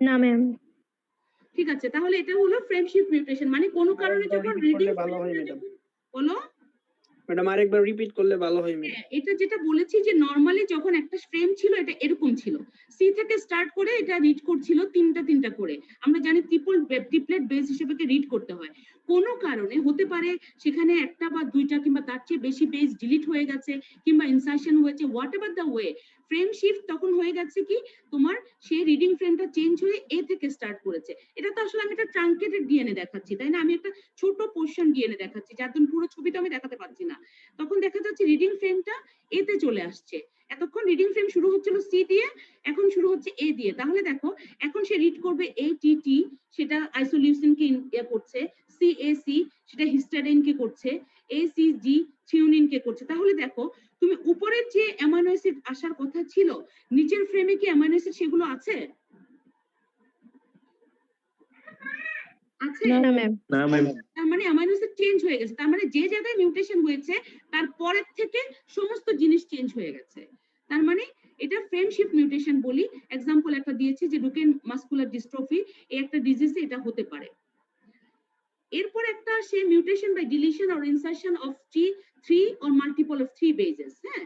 No, ma'am. ঠিক আছে, তাহলে এটা হলো ফ্রেমশিপ মিউটেশন, মানে কোনো কারণে আরেকবার যখন repeat রিডিং করলে ভালো হয় ম্যাডাম। বলো। ম্যাডাম আরেকবার রিপিট করলে ভালো হয় ম্যাডাম। হ্যাঁ, এটা যেটা বলেছি যে নরমালি যখন একটা ফ্রেম ছিল এটা এরকম ছিল, সি থেকে স্টার্ট করে এটা রিড করছিল তিনটা করে, আমরা জানি ট্রিপলেট বেস হিসেবে রিড করতে হয়। কোনো কারণে হতে পারে সেখানে একটা বা দুইটা কিংবা তার চেয়ে বেশি পেজ ডিলিট হয়ে গেছে কিংবা ইনসারশন হয়েছে, whatever the way, frame shift তখন হয়ে গেছে কি তোমার সেই রিডিং ফ্রেমটা চেঞ্জ হয়ে এ থেকে স্টার্ট করেছে। এটা তো আসলে আমি একটা ট্রাঙ্কেটেড ডিএনএ দেখাচ্ছি, তাই না? আমি একটা ছোট পোর্শন ডিএনএ দেখাচ্ছি, যার জন্য পুরো ছবি তো আমি দেখাতে পারছি না। তখন দেখা যাচ্ছে রিডিং ফ্রেমটা এতে চলে আসছে, এতক্ষণ রিডিং ফ্রেম শুরু হচ্ছিল সি দিয়ে, এখন শুরু হচ্ছে এ দিয়ে। তাহলে দেখো এখন সে রিড করবে এ টি টি, সেটা আইসোলিউসিনকে করছে, সিএসি সেটা হিস্টাডিনকে করছে, এসিজি থিওনিনকে করছে। তাহলে দেখো তুমি উপরের যে অ্যামাইনো অ্যাসিড আসার কথা ছিল নিচের ফ্রেমে কি অ্যামাইনো অ্যাসিড সেগুলো আছে? আছে? No, ma'am. না ম্যাম। তার মানে অ্যামাইনো অ্যাসিড চেঞ্জ হয়ে গেছে, তার মানে যে জায়গায় মিউটেশন হয়েছে তারপরের থেকে সমস্ত জিনিস চেঞ্জ হয়ে গেছে। তার মানে এটা ফ্রেমশিপ মিউটেশন বলি। এক্সাম্পল একটা দিয়েছি যে ডুকেন মাসকুলার ডিস্ট্রফি, এই একটা ডিজিজে এটা হতে পারে। এরপর একটা সে mutation by deletion or insertion of three or multiple of 3 bases. হ্যাঁ,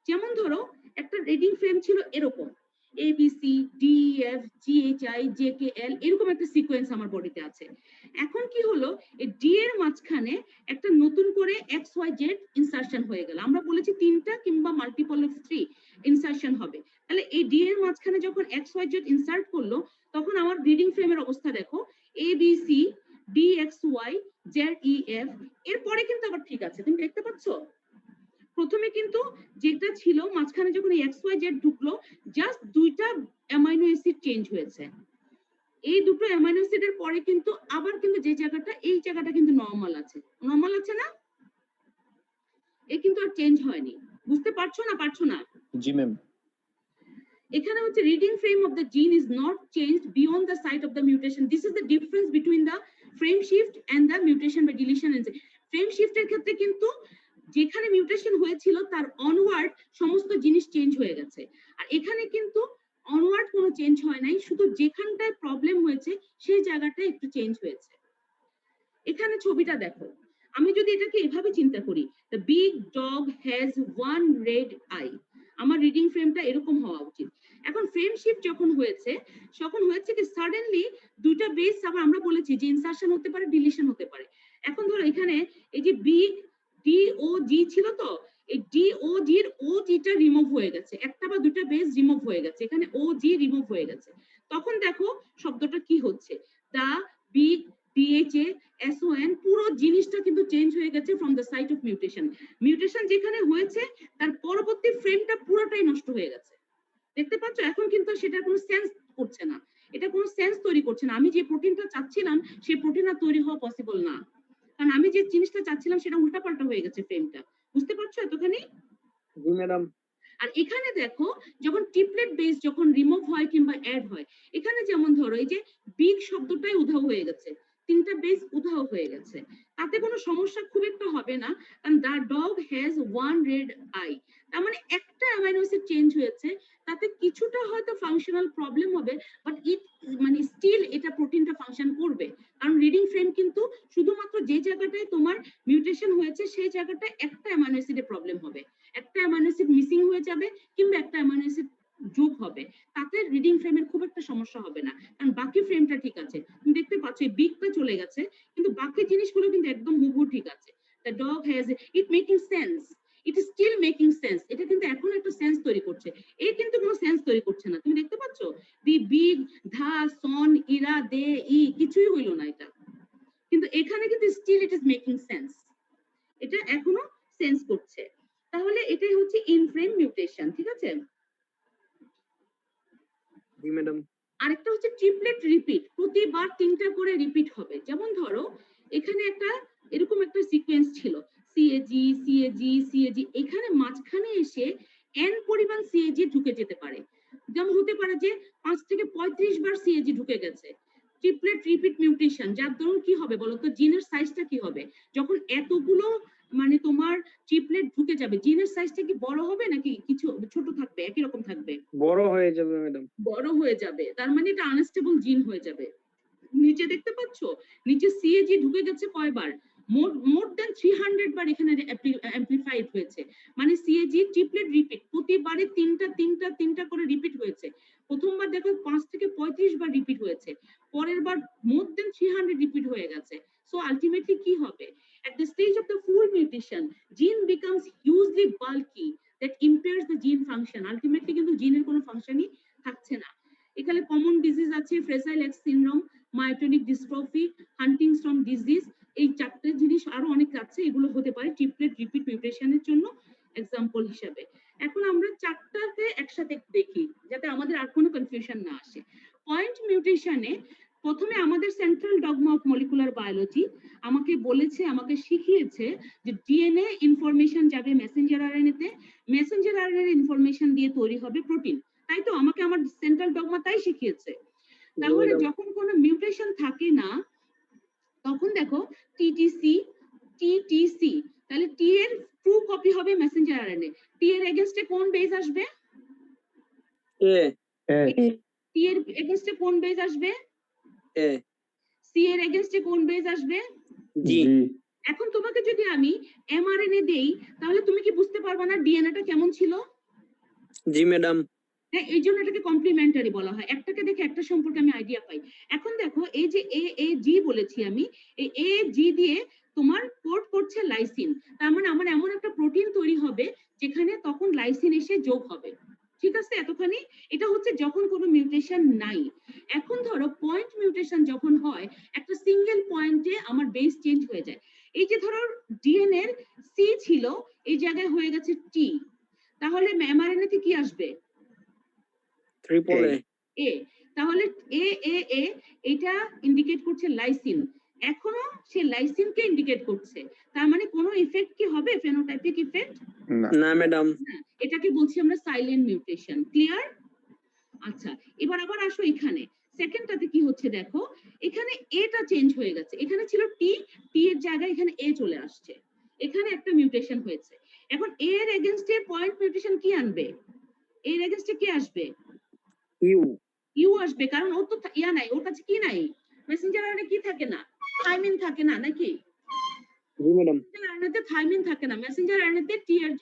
যেমন ধরো একটা রিডিং ফ্রেম ছিল এরকম A B C D F G H I J K L, এরকম একটা সিকোয়েন্স আমার বডিতে আছে। এখন কি হলো, এই ডি এর মাঝখানে একটা নতুন করে এক্স ওয়াই জেড ইনসারশন হয়ে গেল। আমরা বলেছি 3টা কিংবা মাল্টিপল অফ 3 ইনসারশন হবে। তাহলে এই ডি এর মাঝখানে যখন এক্স ওয়াই জেড ইনসার্ট করলো তখন আমার রিডিং ফ্রেমের অবস্থা দেখো A B C D X Y Z E F, এরপরে কিন্তু আবার ঠিক আছে, তুমি দেখতে পাচ্ছ? প্রথমে কিন্তু যেটা ছিল মাঝখানে যখন এক্স ওয়াই জেড ঢুকলো জাস্ট দুইটা অ্যামাইনো অ্যাসিড চেঞ্জ হয়েছে। এই দুটো অ্যামাইনো অ্যাসিডের পরে কিন্তু আবার কিন্তু যে জায়গাটা এই জায়গাটা কিন্তু নরমাল আছে, নরমাল আছে না? এ কিন্তু আর চেঞ্জ হয়নি। বুঝতে পারছো না? পারছো না? জি ম্যাম। এখানে হচ্ছে reading frame of the gene is not changed beyond the site of the mutation. This is the difference between the frame shift and the mutation by deletion. Frame শিফটের ক্ষেত্রে কিন্তু যেখানে মিউটেশন হয়েছিল তার অনওয়ার্ড সমস্ত জিনিস চেঞ্জ হয়ে গেছে, আর এখানে কিন্তু অনওয়ার্ড কোনো চেঞ্জ হয় নাই, শুধু যেখানটায় প্রবলেম হয়েছে সেই জায়গাটা একটু চেঞ্জ হয়েছে। এখানে ছবিটা দেখো, আমি যদি এটাকে এভাবে চিন্তা করি, the big dog has one red I, আমার রিডিং ফ্রেমটা এরকম হওয়া উচিত। এখন ফ্রেম শিফট যখন হয়েছে কি সাডেনলি দুইটা বেস, আবার আমরা বলেছি যে ইনসারশন হতে পারে ডিলিশন হতে পারে। এখন ধরো এখানে এই যে বিগ ডি ও জি ছিল, তো এই ডি ও জির ও জিটা রিমুভ হয়ে গেছে, একটা বা দুটা বেস রিমুভ হয়ে গেছে, এখানে ও জি রিমুভ হয়ে গেছে। তখন দেখো শব্দটা কি হচ্ছে, দা বিগ ডিএইচ SON পুরো জিনিসটা কিন্তু চেঞ্জ হয়ে গেছে from the site of mutation. Mutation যেখানে হয়েছে তার পরবর্তী ফ্রেমটা পুরোটাই নষ্ট হয়ে গেছে। দেখতে পাচ্ছ এখন কিন্তু সেটা কোনো সেন্স করছে না, এটা কোনো সেন্স তৈরি করছে না। আমি যে প্রোটিনটা চাচ্ছিলাম সেই প্রোটিন আর তৈরি হওয়া পসিবল না, কারণ আমি যে জিনিসটা চাচ্ছিলাম সেটা উল্টাপাল্টা হয়ে গেছে ফ্রেমটা। বুঝতে পারছো এতখানি? জি ম্যাডাম। আর এখানে দেখো যখন ট্রিপলেট বেস যখন রিমুভ হয় কিংবা অ্যাড হয়, এখানে যেমন ধরো এই যে বিগ শব্দটাই উধাও হয়ে গেছে, তিনটা বেস উধাও হয়ে গেছে, তাতে কোনো সমস্যা খুব একটা হবে না, কারণ the dog has one red eye, তার মানে একটা অ্যামাইনো অ্যাসিড চেঞ্জ হয়েছে, তাতে কিছুটা হয়তো ফাংশনাল প্রবলেম হবে, বাট ইট মানে স্টিল এটা প্রোটিনটা ফাংশন করবে, কারণ রিডিং ফ্রেম কিন্তু শুধুমাত্র যে জায়গাটায় তোমার মিউটেশন হয়েছে সেই জায়গাটায় একটা অ্যামাইনো অ্যাসিডের প্রবলেম হবে, একটা অ্যামাইনো অ্যাসিড মিসিং হয়ে যাবে কিংবা একটা অ্যামাইনো অ্যাসিড যোগ হবে, তাতে রিডিং ফ্রেমের খুব একটা সমস্যা হবে না, কারণ বাকি ফ্রেমটা ঠিক আছে। তুমি দেখতে পাচ্ছ এই বিগটা চলে গেছে কিন্তু বাকি জিনিসগুলো কিন্তু একদম হুবহু ঠিক আছে। The dog has it making sense, it is still making sense, এটা কিন্তু এখন একটা সেন্স তৈরি করছে, এই কিন্তু কোনো সেন্স তৈরি করছে না। তুমি দেখতে পাচ্ছ দি বিগ ধা সন ইরা দে ই কিছুই হইলো না এটা, কিন্তু এখানে কিন্তু still it is making sense, এটা এখনো সেন্স করছে। তাহলে এটাই হচ্ছে ইন ফ্রেম মিউটেশন, ঠিক আছে? জি ম্যাডাম। আরেকটা হচ্ছে ট্রিপলেট রিপিট, প্রতিবার তিনটা করে রিপিট হবে। যেমন ধরো এখানে একটা এরকম একটা সিকোয়েন্স ছিল সিএজি সিএজি সিএজি, এখানে মাঝখানে এসে এন পরিমাণ সিএজি ঢুকে যেতে পারে, যেমন হতে পারে যে 5 থেকে 35 বার সিএজি ঢুকে গেছে। ট্রিপলেট রিপিট মিউটেশন, যার দরুন কি হবে বলতো, জিনের সাইজটা কি হবে যখন এতগুলো মানে তোমার ট্রিপলেট ঢুকে যাবে, জিনের সাইজটা কি বড় হবে নাকি কিছু ছোট থাকবে, একই রকম থাকবে? বড় হয়ে যাবে ম্যাডাম। বড় হয়ে যাবে, তার মানে এটা আনস্টেবল জিন হয়ে যাবে। নিচে দেখতে পাচ্ছ নিচে সিএজি ঢুকে গেছে কয়বার, মোর দেন 300 বার এখানে অ্যাম্পলিফাইড হয়েছে, মানে সিএজি ট্রিপলেট রিপিট প্রতিবারে তিনটা করে রিপিট হয়েছে। প্রথমবার দেখো 5 থেকে 35 বার রিপিট হয়েছে, পরের বার মোর দেন 300 রিপিট হয়ে গেছে। সো আলটিমেটলি কি হবে, at the stage of the full mutation gene becomes hugely bulky that impairs the gene function, ultimately কিন্তু জিনের কোনো ফাংশনই থাকছে না। এখানে কমন ডিজিজ আছে fragile X syndrome, myotonic dystrophy, Huntington disease, এই চারটে জিনিস আরো অনেক আছে, এগুলো হতে পারে ট্রিপলেট রিপিট মিউটেশনের জন্য এক্সাম্পল হিসেবে। এখন আমরা চারটাকে একসাথে দেখি যাতে আমাদের আর কোনো কনফিউশন না আসে। পয়েন্ট মিউটেশনে প্রথমে আমাদের central dogma of molecular biology আমাকে বলেছে, আমাকে শিখিয়েছে যে ডিএনএ ইনফরমেশন যাবে মেসেঞ্জার আরএনএ তে, মেসেঞ্জার আরএনএ ইনফরমেশন দিয়ে তৈরি হবে প্রোটিন, তাই তো? আমাকে আমার সেন্ট্রাল ডগমা তাই শিখিয়েছে। তাহলে যখন কোনো মিউটেশন থাকে না তখন দেখো টিটিসি টিটিসি, তাহলে টি এর ট্রু কপি হবে মেসেঞ্জার আরএনএ, টি এর এগেইনস্টে কোন বেস আসবে? এ টি এর এগেইনস্টে কোন বেস আসবে? এ। সি এর এগেইনস্টে কোন বেস আসবে? জি। এখন তোমাকে যদি আমি এমআরএনএ দেই তাহলে তুমি কি বুঝতে পারবে না ডিএনএটা কেমন ছিল? জি ম্যাডাম। হ্যাঁ, এই জন্য এটাকে কমপ্লিমেন্টারি বলা হয়, একটাকে দেখে একটা সম্পর্কে আমি আইডিয়া পাই। এখন দেখো এই যে এ এ জি বলেছি আমি, এই এ জি দিয়ে তোমার কোড করছে লাইসিন, তার মানে আমার এমন একটা প্রোটিন তৈরি হবে যেখানে তখন লাইসিন এসে যোগ হবে, ঠিক আছে? এতখানি এটা হচ্ছে যখন কোনো মিউটেশন নাই। এখন ধরো পয়েন্ট মিউটেশন যখন হয়, একটা সিঙ্গেল পয়েন্টে আমার বেস চেঞ্জ হয়ে যায়। এই যে ধরো ডিএনএ এর সি ছিল, এই জায়গায় হয়ে গেছে টি, তাহলে এমআরএনএ তে কি আসবে? Triple A. এ, তাহলে এ এ এ এটা ইন্ডিকেট করছে লাইসিন, এখনো সে লাইসিনকে ইন্ডিকেট করছে, তার মানে কোনো ইফেক্ট কি হবে, ফেনোটাইপিক ইফেক্ট? না ম্যাডাম। এটাকে বলছি আমরা সাইলেন্ট মিউটেশন। ক্লিয়ার? আচ্ছা, এবার আবার আসো এখানে সেকেন্ডটাতে কি হচ্ছে দেখো, এখানে এটা চেঞ্জ হয়ে গেছে, এখানে ছিল টি, টি এর জায়গায় এখানে এ চলে আসছে, এখানে একটা মিউটেশন হয়েছে। এখন এ এর এগেইনস্টে পয়েন্ট মিউটেশন কি আনবে? এর এগেইনস্টে কি আসবে? ইউ। ইউ আসবে, কারণ ওর তো ইয়া নাই, ওর কাছে কি নাই, মেসেঞ্জার আরএনএ কি থাকে না, থাইমিন থাকে না নাকি? জি ম্যাডাম। আরএনএ তে থাইমিন থাকে না, মেসেঞ্জার আরএনএ তে টি এর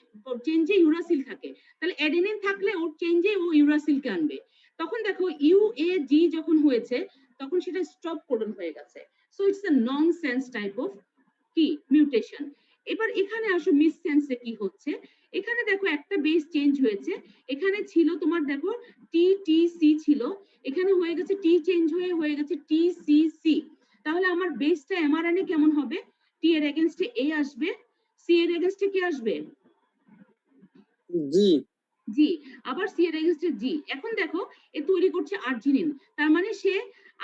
চেঞ্জে ইউরাসিল থাকে, তাহলে অ্যাডেনিন থাকলে ওর চেঞ্জে ও ইউরাসিলকে আনবে। তখন দেখো ইউ এ জি যখন হয়েছে তখন সেটা স্টপ কোডন হয়ে গেছে, so it's a nonsense type of কি মিউটেশন। এবার এখানে আসো মিস সেন্সে কি হচ্ছে, এখানে দেখো একটা বেস চেঞ্জ হয়েছে, এখানে ছিল তোমার দেখো টি টি সি ছিল, এখানে হয়ে গেছে টি চেঞ্জ হয়ে গেছে টি সি সি, তাহলে আমার বেসটা mRNA কেমন হবে? T এর এগেইনস্টে A আসবে, C এর এগেইনস্টে কি আসবে? জি জি, আবার সি এর এগেইনস্টে জি। এখন দেখো এ তৈরি করছে আর্জিনিন, তার মানে সে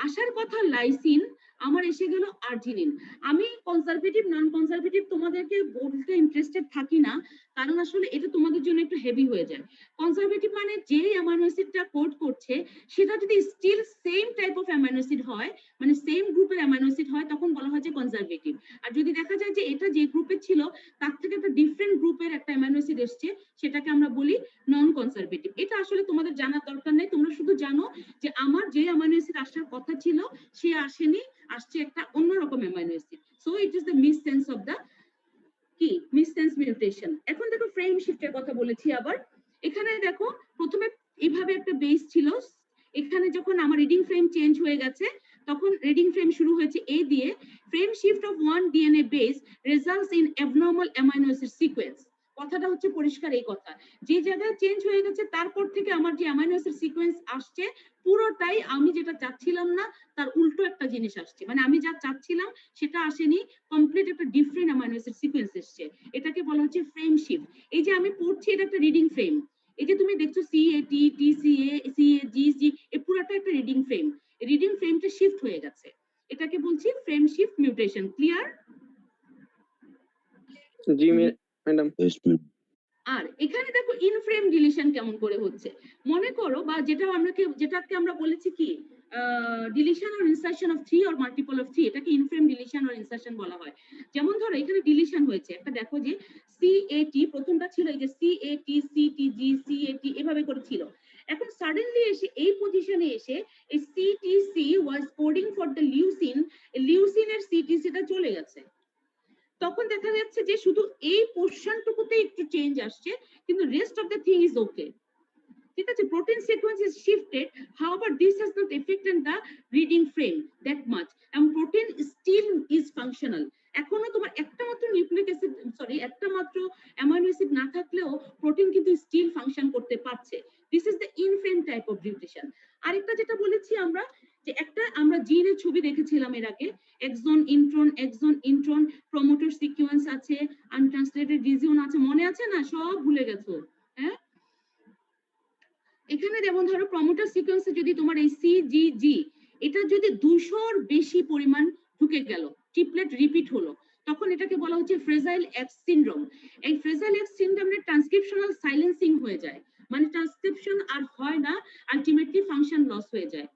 আসার কথা লাইসিন, আমার এসে গেল আর্জিনিন। আমি কনজারভেটিভ নন কনজারভেটিভ তোমাদেরকে বলতে ইন্টারেস্টেড থাকি না, কারণ আসলে এটা তোমাদের জন্য একটু হেভি হয়ে যায়। কনজারভেটিভ মানে যে অ্যামাইনো অ্যাসিডটা কোড করছে সেটা যদি still same type of amino acid হয়, মানে সেম গ্রুপের অ্যামাইনো অ্যাসিড হয়, তখন বলা হয় যে কনজারভেটিভ। আর যদি দেখা যায় যে এটা যে গ্রুপে ছিল তার থেকে একটা ডিফারেন্ট গ্রুপের একটা অ্যামাইনো অ্যাসিড এসছে, সেটাকে আমরা বলি নন কনজারভেটিভ। এটা আসলে তোমাদের জানার দরকার নেই, তোমরা শুধু জানো যে আমার যে অ্যামাইনো অ্যাসিড আসার কথা ছিল সে আসেনি, আসছে একটা অন্যরকম amino acid. So it is the miss sense of the কি মিস সেন্স মিউটেশন। এখন দেখো ফ্রেম শিফটের কথা বলেছি আবার। এখানে দেখো প্রথমে এইভাবে একটা বেস ছিল, এখানে যখন আমার রিডিং ফ্রেম চেঞ্জ হয়ে গেছে তখন রিডিং ফ্রেম শুরু হয়েছে এ দিয়ে। Frame shift of one DNA base results in abnormal amino acid sequence. কথাটা হচ্ছে পরিষ্কার এই কথা, যে জায়গায় চেঞ্জ হয়ে গেছে তারপর থেকে আমার যে অ্যামাইনো অ্যাসিড সিকোয়েন্স আসছে পুরোটাই আমি যেটা চাচ্ছিলাম না তার উল্টো একটা জিনিস আসছে, মানে আমি যা চাচ্ছিলাম সেটা আসেনি, কমপ্লিট একটা ডিফারেন্ট অ্যামাইনো অ্যাসিড সিকোয়েন্স এসছে। এটাকে বলা হচ্ছে ফ্রেম শিফট। এই যে আমি পড়ছি এটা একটা রিডিং ফ্রেম, এই যে তুমি দেখছো CAT TCA CAG এই পুরোটা একটা রিডিং ফ্রেম, রিডিং ফ্রেমটা শিফট হয়ে গেছে, এটাকে বলছি ফ্রেম শিফট মিউটেশন। ক্লিয়ার? জি ম্যাডাম। আর এখানে দেখো ইন ফ্রেম ডিলিশন কেমন করে হচ্ছে। মনে করো বা যেটাকে আমরা বলেছি কি deletion or insertion of 3 or multiple of 3, এটাকে in frame deletion or insertion বলা হয়। যেমন ধরো এখানে ডিলিশন হয়েছে একটা, দেখো যে CAT প্রথমটা ছিল এই যে CAT CTG CAT এভাবে করে ছিল, এখন সাডেনলি এসে এই পজিশনে এসে এই CTC was coding for the leucine, লিউসিনের CTC টা চলে গেছে। তখন দেখা যাচ্ছে যে শুধু এই পোরশনটুকুতে একটু চেঞ্জ আসছে, কিন্তু rest of the thing is okay. ঠিক আছে, protein sequence is shifted, however this has not affected the reading frame that much and protein still is functional. এখনো তোমার একটা মাত্র নিউক্লিক অ্যাসিড একটা মাত্র অ্যামাইনো অ্যাসিড না থাকলেও প্রোটিন কিন্তু স্টিল ফাংশন করতে পারছে। This is the in frame type of mutation. আরেকটা যেটা বলেছি আমরা যে একটা আমরা জিনের ছবি দেখেছিলাম এর আগে, এক্সন ইন্ট্রন প্রমোটর সিকোয়েন্স আছে, আনট্রান্সলেটেড রিজিয়ন আছে, মনে আছে না? সব ভুলে গেছো? হ্যাঁ, এখানে যেমন ধরো প্রমোটার সিকোয়েন্সে যদি তোমার এই CGG এটা যদি 200-র বেশি পরিমাণ ঢুকে গেল, ট্রিপলেট রিপিট হলো, তখন এটাকে বলা হচ্ছে ফ্রেজাইল এক্স সিনড্রোম। এই ফ্রেজাইল এক্স সিনড্রোমের ট্রান্সক্রিপশনাল সাইলেন্সিং হয়ে যায়, মানে ট্রান্সক্রিপশন আর হয় না, আলটিমেটলি ফাংশন লস হয়ে যায়।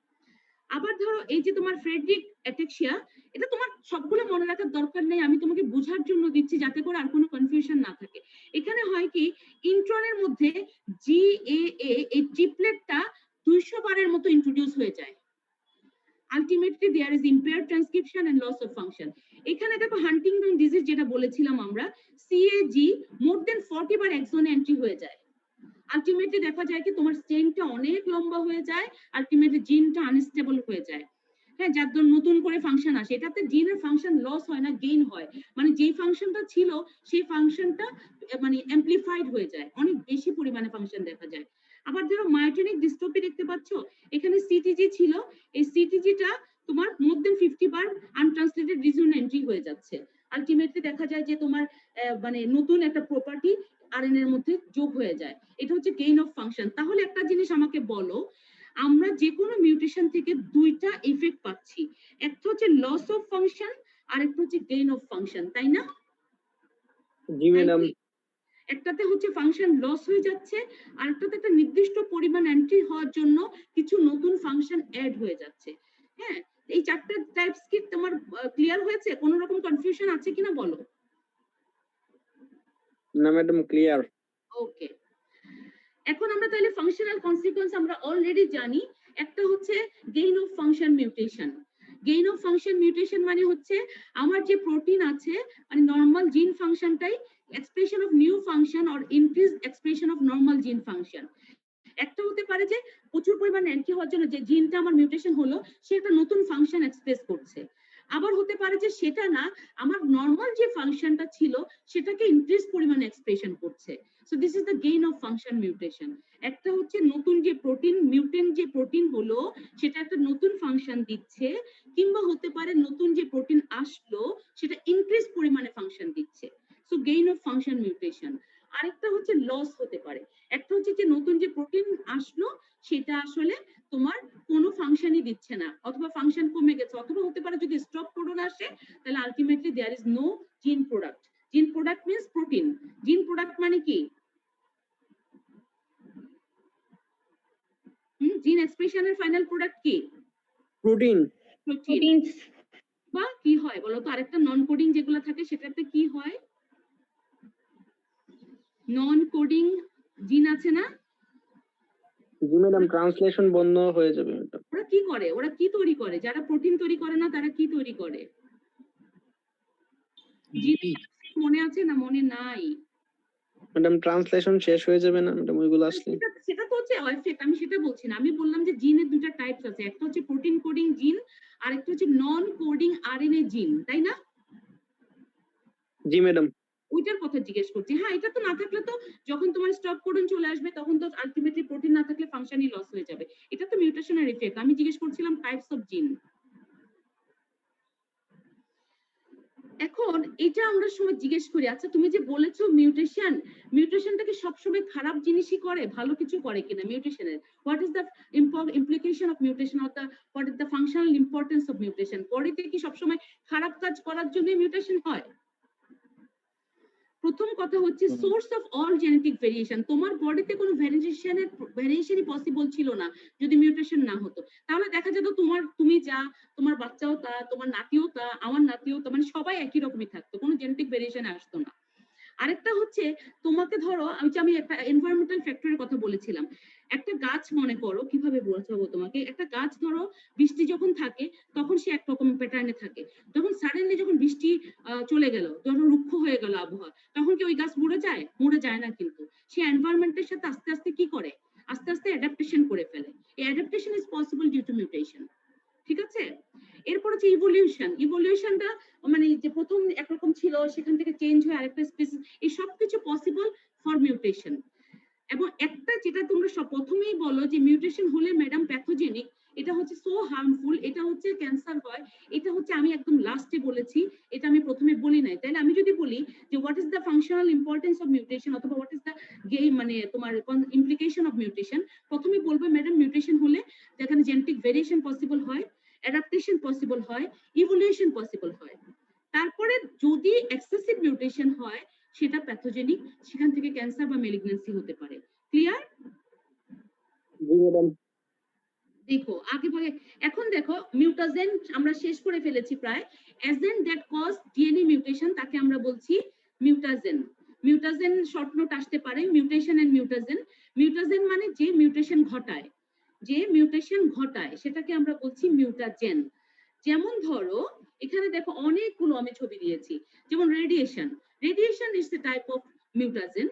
আবার ধরো এই যে তোমার ফ্রেডরিক অ্যাটেক্সিয়া, এটা তোমার সবগুলো মনে রাখার দরকার নেই, আমি তোমাকে বোঝার জন্য দিচ্ছি যাতে করে আর কোনো কনফিউশন না থাকে। এখানে হয় কি ইন্ট্রনের মধ্যে GAA এই ট্রিপলেটটা 200 বারের মতো ইন্ট্রোডিউস হয়ে যায়, ultimately there is impaired transcription and loss of function. এখানে দেখো হান্টিংটন ডিজিজ যেটা বলেছিলাম আমরা, CAG মোর দেন 40 বার এক্সনে এন্ট্রি হয়ে যায়, আলটিমেটলি দেখা যায় কি তোমার চেইনটা অনেক লম্বা হয়ে যায়, আলটিমেটলি জিনটা আনস্টেবল হয়ে যায়। হ্যাঁ, যার জন্য নতুন করে ফাংশন আসে, এটাতে জিনের ফাংশন লস হয় না, গেইন হয়, মানে যেই ফাংশনটা ছিল সেই ফাংশনটা মানে অ্যাম্পলিফাইড হয়ে যায়, অনেক বেশি পরিমাণে ফাংশন দেখা যায়। আবার ধরো মায়োটনিক ডিস্ট্রফি দেখতে পাচ্ছ, এখানে CTG ছিল, এই CTGটা তোমার মোর দেন 50 বার আনট্রান্সলেটেড রিজিয়ন এন্ট্রি হয়ে যাচ্ছে, আলটিমেটলি দেখা যায় যে তোমার মানে নতুন একটা প্রপার্টি RNA এর মধ্যে যোগ হয়ে যায়, এটা হচ্ছে গেইন অফ ফাংশন। তাহলে একটা জিনিস আমাকে বলো, আমরা যে কোনো মিউটেশন থেকে দুইটা ইফেক্ট পাচ্ছি, একটা হচ্ছে লস অফ ফাংশন আর একটা হচ্ছে গেইন অফ ফাংশন, তাই না? জি ম্যাডাম। একটাতে হচ্ছে ফাংশন লস হয়ে যাচ্ছে, আর একটাতে একটা নির্দিষ্ট পরিমাণ এন্ট্রি হওয়ার জন্য কিছু নতুন ফাংশন অ্যাড হয়ে যাচ্ছে। হ্যাঁ, এই চারটা টাইপস কি তোমার ক্লিয়ার হয়েছে? কোনো রকম কনফিউশন আছে কিনা বলো? না ম্যাডাম, ক্লিয়ার। ওকে, এখন আমরা তাহলে ফাংশনাল কনসিকোয়েন্স আমরা অলরেডি জানি। একটা হচ্ছে gain of function mutation. Gain of function mutation মানে হচ্ছে আমার যে প্রোটিন আছে, মানে নরমাল জিন ফাংশনটাই expression of new function or increase expression of normal gene function. একটা হতে পারে যে প্রচুর পরিমাণে এন্ট্রি হওয়ার জন্য যে জিনটা আমার মিউটেশন হলো সে একটা নতুন ফাংশন এক্সপ্রেস করছে, আবার হতে পারে যে সেটা না, আমার নর্মাল যে ফাংশনটা ছিল সেটাকে ইনক্রিজ পরিমাণে এক্সপ্রেশন করছে। So this is the gain of function mutation. একটা হচ্ছে নতুন যে প্রোটিন, মিউটেন্ট যে প্রোটিন হলো সেটা একটা নতুন ফাংশন দিচ্ছে, কিংবা হতে পারে নতুন যে প্রোটিন আসলো সেটা ইনক্রিজ পরিমাণে ফাংশন দিচ্ছে। So gain of function mutation. আরেকটা হচ্ছে লস হতে পারে। একটা হচ্ছে যে নতুন যে প্রোটিন আসলো সেটা আসলে তোমার কোনো ফাংশনই দিচ্ছে না, অথবা ফাংশন কমে গেছে, অথবা হতে পারে যদি স্টপ কোডন আসে তাহলে আলটিমেটলি দেয়ার ইজ নো জিন প্রোডাক্ট। জিন প্রোডাক্ট মিন্স প্রোটিন। জিন প্রোডাক্ট মানে কি? জিন এক্সপ্রেশনের ফাইনাল প্রোডাক্ট কি? প্রোটিন। প্রোটিন। Proteins. বা কি হয় বলো তো? আরেকটা নন কোডিং যেগুলো থাকে সেটাতে কি হয়? নন কোডিং জিন আছে না? জি ম্যাডাম, ট্রান্সলেশন বন্ধ হয়ে যাবে ম্যাডাম। ওরা কি করে? ওরা কি তৈরি করে? যারা প্রোটিন তৈরি করে না তারা কি তৈরি করে? জিন মনে আছে না মনে নাই? ম্যাডাম ট্রান্সলেশন শেষ হয়ে যাবে না ম্যাডাম ওইগুলো আসলে? সেটা তো হচ্ছে এফেক্ট, আমি সেটা বলছি না। আমি বললাম যে জিনের দুটো টাইপস আছে, একটা হচ্ছে প্রোটিন কোডিং জিন আর একটা হচ্ছে নন কোডিং আরএনএ জিন, তাই না? জি ম্যাডাম। ওইটার কথা জিজ্ঞেস করছি। হ্যাঁ, এটা তো না থাকলে তো যখন তোমার স্টপ কোডন চলে আসবে তখন তো আলটিমেটলি প্রোটিন না থাকলে ফাংশনই লস হয়ে যাবে। এটা তো মিউটেশনের ইফেক্ট। আমি জিজ্ঞেস করছিলাম টাইপস অফ জিন। এখন এটা আমরা সময় জিজ্ঞেস করি, আচ্ছা তুমি যে বলেছো মিউটেশন, মিউটেশনটাকে সবসময় খারাপ জিনিসই করে, ভালো কিছু করে কিনা মিউটেশনের? What is the implication of mutation, or the what is the functional importance of mutation? বডিতে কি সবসময় খারাপ কাজ করার জন্য মিউটেশন হয়? প্রথম কথা হচ্ছে source of all genetic variation. তোমার বডিতে কোনো ভেরিয়েশনই পসিবল ছিল না যদি মিউটেশন না হতো। তাহলে দেখা যেত তুমি যা, তোমার বাচ্চাও তা, তোমার নাতিও তা, আমার নাতিও তা, মানে সবাই একই রকমই থাকতো, কোনো জেনেটিক ভেরিয়েশন আসতো না। আরেকটা হচ্ছে তোমাকে ধরো, আমি একটা এনভায়রনমেন্টাল ফ্যাক্টরের কথা বলেছিলাম। একটা গাছ মনে করো, কিভাবে বোঝাবো তোমাকে, একটা গাছ ধরো বৃষ্টি যখন থাকে তখন সে একরকম প্যাটার্নে থাকে, যখন সাডেনলি যখন বৃষ্টি চলে গেল, যখন রুক্ষ হয়ে গেল আবহাওয়া, তখন কি ওই গাছ মরে যায়? মরে যায় না, কিন্তু সে এনভায়রনমেন্টের সাথে আস্তে আস্তে কি করে? আস্তে আস্তে অ্যাডাপ্টেশন করে ফেলে। এই adaptation is possible due to mutation. ঠিক আছে? এরপর হচ্ছে ইভলিউশন। ইভলিউশনটা মানে যে প্রথম একরকম ছিল সেখান থেকে চেঞ্জ হয়ে আরেকটা স্পিসিস, এই সবকিছু পসিবল ফর মিউটেশন। এবং একটা যেটা তোমরা প্রথমেই বলো যে মিউটেশন হলে ম্যাডাম প্যাথোজেনিক, এটা হচ্ছে সো হার্মফুল, এটা হচ্ছে ক্যান্সার হয়, এটা হচ্ছে আমি একদম লাস্টে বলেছি, এটা আমি প্রথমে বলি নাই। তাহলে আমি যদি বলি যে what is the functional importance of mutation, অথবা হোয়াট ইজ দ্য মানে তোমার ইমপ্লিকেশন অফ মিউটেশন, প্রথমে বলবো ম্যাডাম মিউটেশন হলে যেখানে জেনেটিক ভেরিয়েশন পসিবল হয়, অ্যাডাপ্টেশন পসিবল হয়, ইভলিউশন পসিবল হয়। তারপরে যদি এক্সেসিভ মিউটেশন হয় সেটা প্যাথোজেনিক, সেখান থেকে ক্যান্সার বা ম্যালিগন্যান্সি হতে পারে। ক্লিয়ার? জি ম্যাডাম। দেখো আগে ভাগে, এখন দেখো মিউটাজেন আমরা শেষ করে ফেলেছি প্রায়। Agent that cause DNA mutation, তাকে আমরা বলছি মিউটাজেন। মিউটাজেন শর্ট নোট আসতে পারে, মিউটেশন এন্ড মিউটাজেন। মিউটাজেন মানে যে মিউটেশন ঘটায়, যে মিউটেশন ঘটায় সেটাকে আমরা বলছি মিউটাজেন। যেমন ধরো এখানে দেখো অনেকগুলো আমি ছবি দিয়েছি, যেমন radiation. Radiation is the type of mutagen.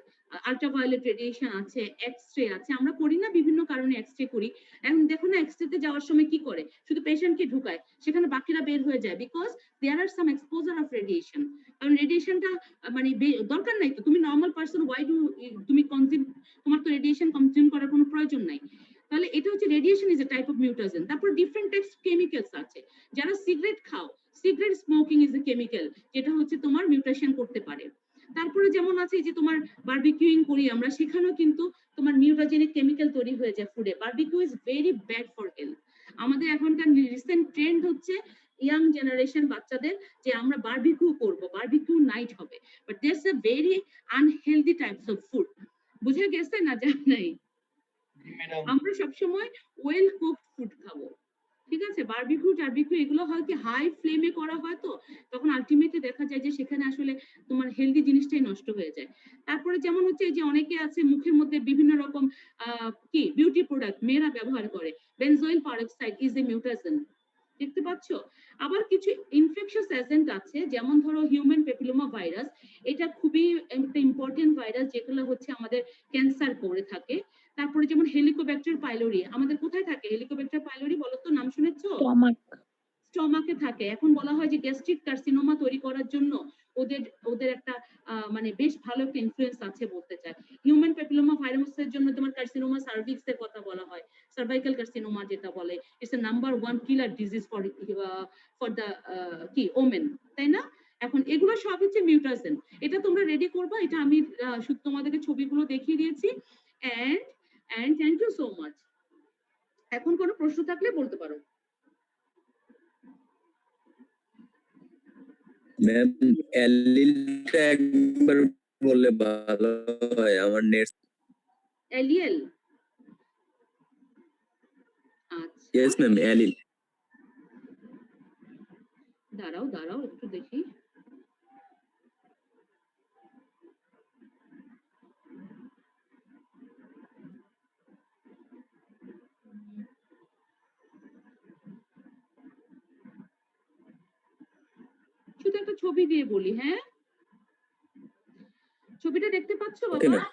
Ultraviolet radiation আছে, এক্স-রে আছে, আমরা করি না বিভিন্ন কারণে এক্স-রে করি। এখন দেখো না এক্স-রে তে যাওয়ার সময় কি করে? শুধু পেশেন্টকে ঢুকায়, সেখানে বাকিরা বের হয়ে যায়, because there are some exposure of radiation. কারণ রেডিয়েশনটা মানে দরকার নাই তো, তুমি নর্মাল পারসন, ওয়াই ডু তুমি কনজিউম, তোমার তো রেডিয়েশন কনজিউম করার কোনো প্রয়োজন নাই। তাহলে এটা হচ্ছে radiation is a type of mutagen. তারপর ডিফারেন্ট টাইপস কেমিক্যালস আছে। যারা সিগারেট খাও, cigarette smoking is a chemical, যেটা হচ্ছে তোমার মিউটেশন করতে পারে। তারপরে যেমন আছে যে তোমার বারবিকিউইং করি আমরা, সেখানেও কিন্তু তোমার মিউটাজেনিক কেমিক্যাল তৈরি হয়ে যায় ফুডে। Barbecue is very bad for health. আমাদের এখনকার রিসেন্ট ট্রেন্ড হচ্ছে ইয়াং জেনারেশন বাচ্চাদের যে আমরা বারবিকিউ করব, বারবিকিউ নাইট হবে, but this a very unhealthy types of food. বুঝে গেছে না? জানা নাই, আমরা সবসময় ওয়েল কুকড ফুড খাবো। ঠিক আছে? বারবিকিউ টারবিকিউ এগুলো হয় কি হাই ফ্লেমে করা হয়, তো তখন আলটিমেটলি দেখা যায় যে সেখানে আসলে তোমার হেলদি জিনিসটাই নষ্ট হয়ে যায়। তারপরে যেমন হচ্ছে যে অনেকে আছে মুখের মধ্যে বিভিন্ন রকম কি বিউটি প্রোডাক্ট মেয়েরা ব্যবহার করে, বেনজোইল পারক্সাইড ইজ এ মিউটাজেন। দেখতে পাচ্ছ? আবার কিছু ইনফেকশাস এজেন্ট আছে, যেমন ধরো হিউম্যান প্যাপিলোমা ভাইরাস, এটা খুবই একটা ইম্পর্টেন্ট ভাইরাস, যেগুলো হচ্ছে আমাদের ক্যান্সার করে থাকে। তারপরে যেমন হেলিকোব্যাক্টার পাইলোরি, আমাদের কোথায় থাকে হেলিকোব্যাক্টার পাইলোরি? বলো তো, নাম শুনেছো? Stomach. স্টমাকে থাকে। এখন বলা হয় যে গ্যাস্ট্রিক কার্সিনোমা তৈরি করার জন্য ওদের ওদের একটা মানে বেশ ভালো একটা ইনফ্লুয়েন্স আছে বলতে চায়। হিউম্যান প্যাপিলোমা ভাইরাসের জন্য তোমার কার্সিনোমা সার্ভিক্স এর কথা বলা হয়, সার্ভাইকাল কার্সিনোমা যেটা বলে, it's a number 1 killer disease for the কি ওমেন, তাই না? এখন এগুলো সব হচ্ছে মিউটাজেন। এটা তোমরা রেডি করবা, এটা আমি শুধু তোমাদেরকে ছবিগুলো দেখিয়ে দিয়েছি। And thank you so much. এখন কোনো প্রশ্ন থাকলে বলতে পারো। ম্যাম অ্যালিলটা একবার বললে ভালো হয়, আমার নেট। এলিয়েল, আচ্ছা ইয়েস ম্যাম অ্যালিল। দাঁড়াও একটু দেখি। শুধু একটা ছবি দিয়ে বলি, হ্যাঁ? ছবিটা দেখতে পাচ্ছো ওকে বাবা? ম্যাম।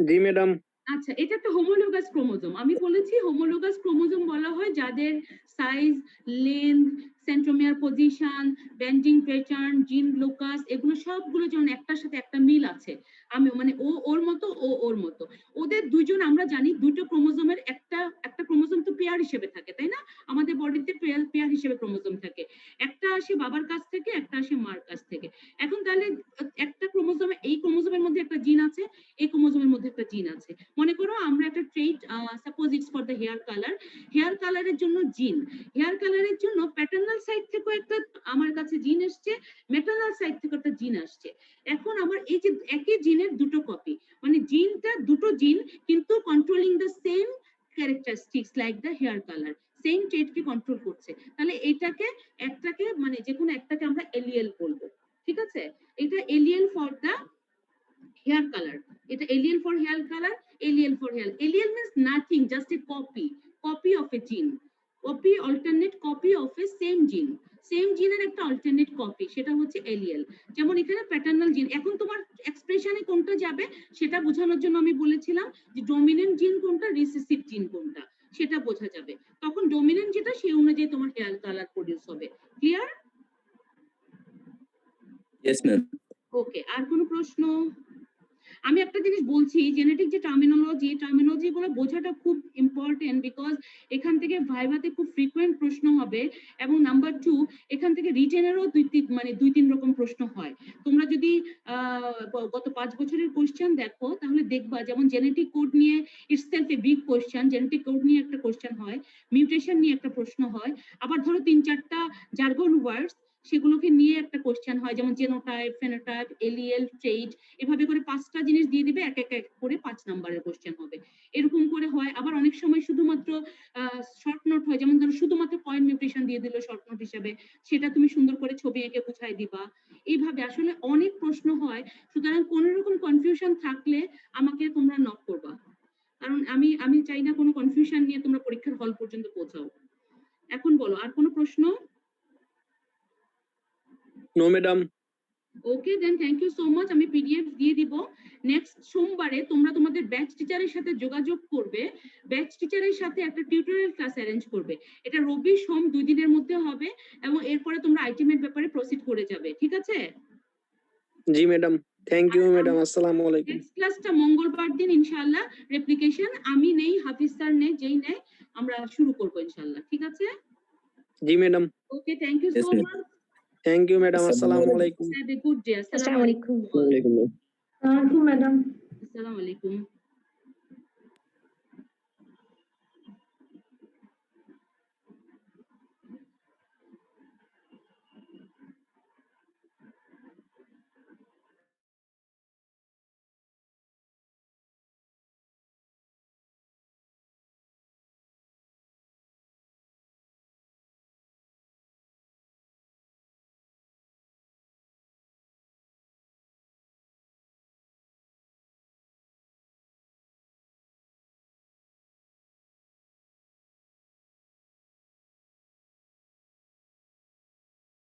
জি ম্যাডাম। আচ্ছা, এটা একটা হোমোলোগাস ক্রোমোজোম। আমি বলেছি হোমোলোগাস ক্রোমোজোম বলা হয় যাদের size, length, centromere position, bending pattern, জিন লোকাস এগুলো সবগুলো যেমন একটার সাথে একটা মিল আছে। আমি মানে ও ওর মতো, ও ওর মতো। ওদের দুইজন আমরা জানি দুটো ক্রোমোজোমের একটা ক্রোমোজোম তো পেয়ার হিসেবে থাকে, তাই না? আমাদের বডিতে পেয়ার হিসেবে ক্রোমোজোম থাকে। একটা আসে বাবার কাছ থেকে, একটা আসে মার কাছ থেকে। এখন তাহলে একটা ক্রোমোজোমে, এই ক্রোমোজোমের মধ্যে একটা জিন আছে, এই ক্রোমোজোমের মধ্যে একটা জিন আছে। মনে করো আমরা একটা trait, suppose it's for the hair colour, hair কালারের জন্য জিন, হেয়ার কালারের জন্য প্যাটার্নাল সাইড থেকে একটা আমার কাছে জিন আসছে, ম্যাটার্নাল সাইড থেকে একটা জিন আসছে। এখন আমার এই যে একই জিনের দুটো কপি, মানে জিনটা দুটো জিন কিন্তু controlling the same characteristics like the hair colour, same ট্রেটকে কন্ট্রোল করছে। তাহলে এইটাকে একটাকে মানে যে কোনো একটাকে আমরা এলিয়েল বলবো, ঠিক আছে? এটা এলিয়েল ফর দ্য hair color, এটা alien for hair color, alien for hair. Alien means nothing, just a copy of a gene, alternate copy of a same gene এর একটা alternate copy, সেটা হচ্ছে এলিয়েল। যেমন এখানে প্যাটার্নাল জিন, এখন তোমার এক্সপ্রেশনে কোনটা যাবে সেটা বোঝানোর জন্য আমি বলেছিলাম যে ডমিনেন্ট জিন কোনটা, রিসেসিভ জিন কোনটা, সেটা বোঝা যাবে। তখন ডমিনেন্ট যেটা সেই অনুযায়ী তোমার হেয়ার কালার প্রডিউস হবে। ক্লিয়ার? Yes ma'am. ওকে, আর কোনো প্রশ্ন? আমি একটা জিনিস বলছি, জেনেটিক যে টার্মিনোলজি গুলো বোঝাটা খুব ইম্পর্টেন্ট, বিকজ এখান থেকে ভাইভাতে খুব ফ্রিকোয়েন্ট প্রশ্ন হবে, এবং নাম্বার 2 এখান থেকে রিটেনেরও দুই তিন রকম প্রশ্ন হয়। তোমরা যদি গত 5 বছরের কোশ্চেন দেখো তাহলে দেখবা, যেমন জেনেটিক কোড নিয়ে itself a big question, genetic code নিয়ে একটা কোশ্চেন হয়, মিউটেশন নিয়ে একটা প্রশ্ন হয়, আবার ধরো 3-4টা জার্গন ওয়ার্ডস সেগুলোকে নিয়ে একটা কোশ্চেন হয়, যেমন জেনোটাইপ, ফেনোটাইপ, এলিয়েল, ট্রেট, এভাবে করে 5টা জিনিস দিয়ে দিবে, এক এক করে 5 নাম্বারের কোশ্চেন হবে, এরকম করে হয়। আবার অনেক সময় শুধুমাত্র শর্ট নোট হয়, যেমন ধরো শুধুমাত্র পয়েন্ট মিউটেশন দিয়ে দিল শর্ট নোট হিসেবে, সেটা তুমি সুন্দর করে ছবি এঁকে বুঝাই দিবা। এইভাবে আসলে অনেক প্রশ্ন হয়, সুতরাং কোন রকম কনফিউশন থাকলে আমাকে তোমরা নক করবা, কারণ আমি চাই না কোনো কনফিউশন নিয়ে তোমরা পরীক্ষার হল পর্যন্ত পৌঁছাও। এখন বলো, আর কোনো প্রশ্ন? No madam. Okay, then thank you so much. আমি পিডিএফ দিয়ে দিব। নেক্সট সোমবারে তোমরা তোমাদের ব্যাচ টিচারের সাথে যোগাযোগ করবে, ব্যাচ টিচারের সাথে একটা টিউটোরিয়াল ক্লাস অ্যারেঞ্জ করবে। এটা রবি সোম 2 দিনের মধ্যে হবে, এবং এরপরে তোমরা আইটেমের ব্যাপারে প্রসিড করে যাবে, ঠিক আছে? জি ম্যাডাম, থ্যাংক ইউ ম্যাডাম। আসসালামু আলাইকুম। নেক্সট ক্লাসটা মঙ্গলবার দিন ইনশাআল্লাহ, রেপ্লিকেশন আমি নেই, হাফিজ স্যার নেই, যেই নেই আমরা শুরু করব ইনশাআল্লাহ, ঠিক আছে? জি madam. Okay, thank you Yes, so ma'am. Much. Thank you madam. আসসালামু আলাইকুম। Have a good day. Assalamu alaikum. Assalamualaikum. Madam. আসসালামু আলাইকুম।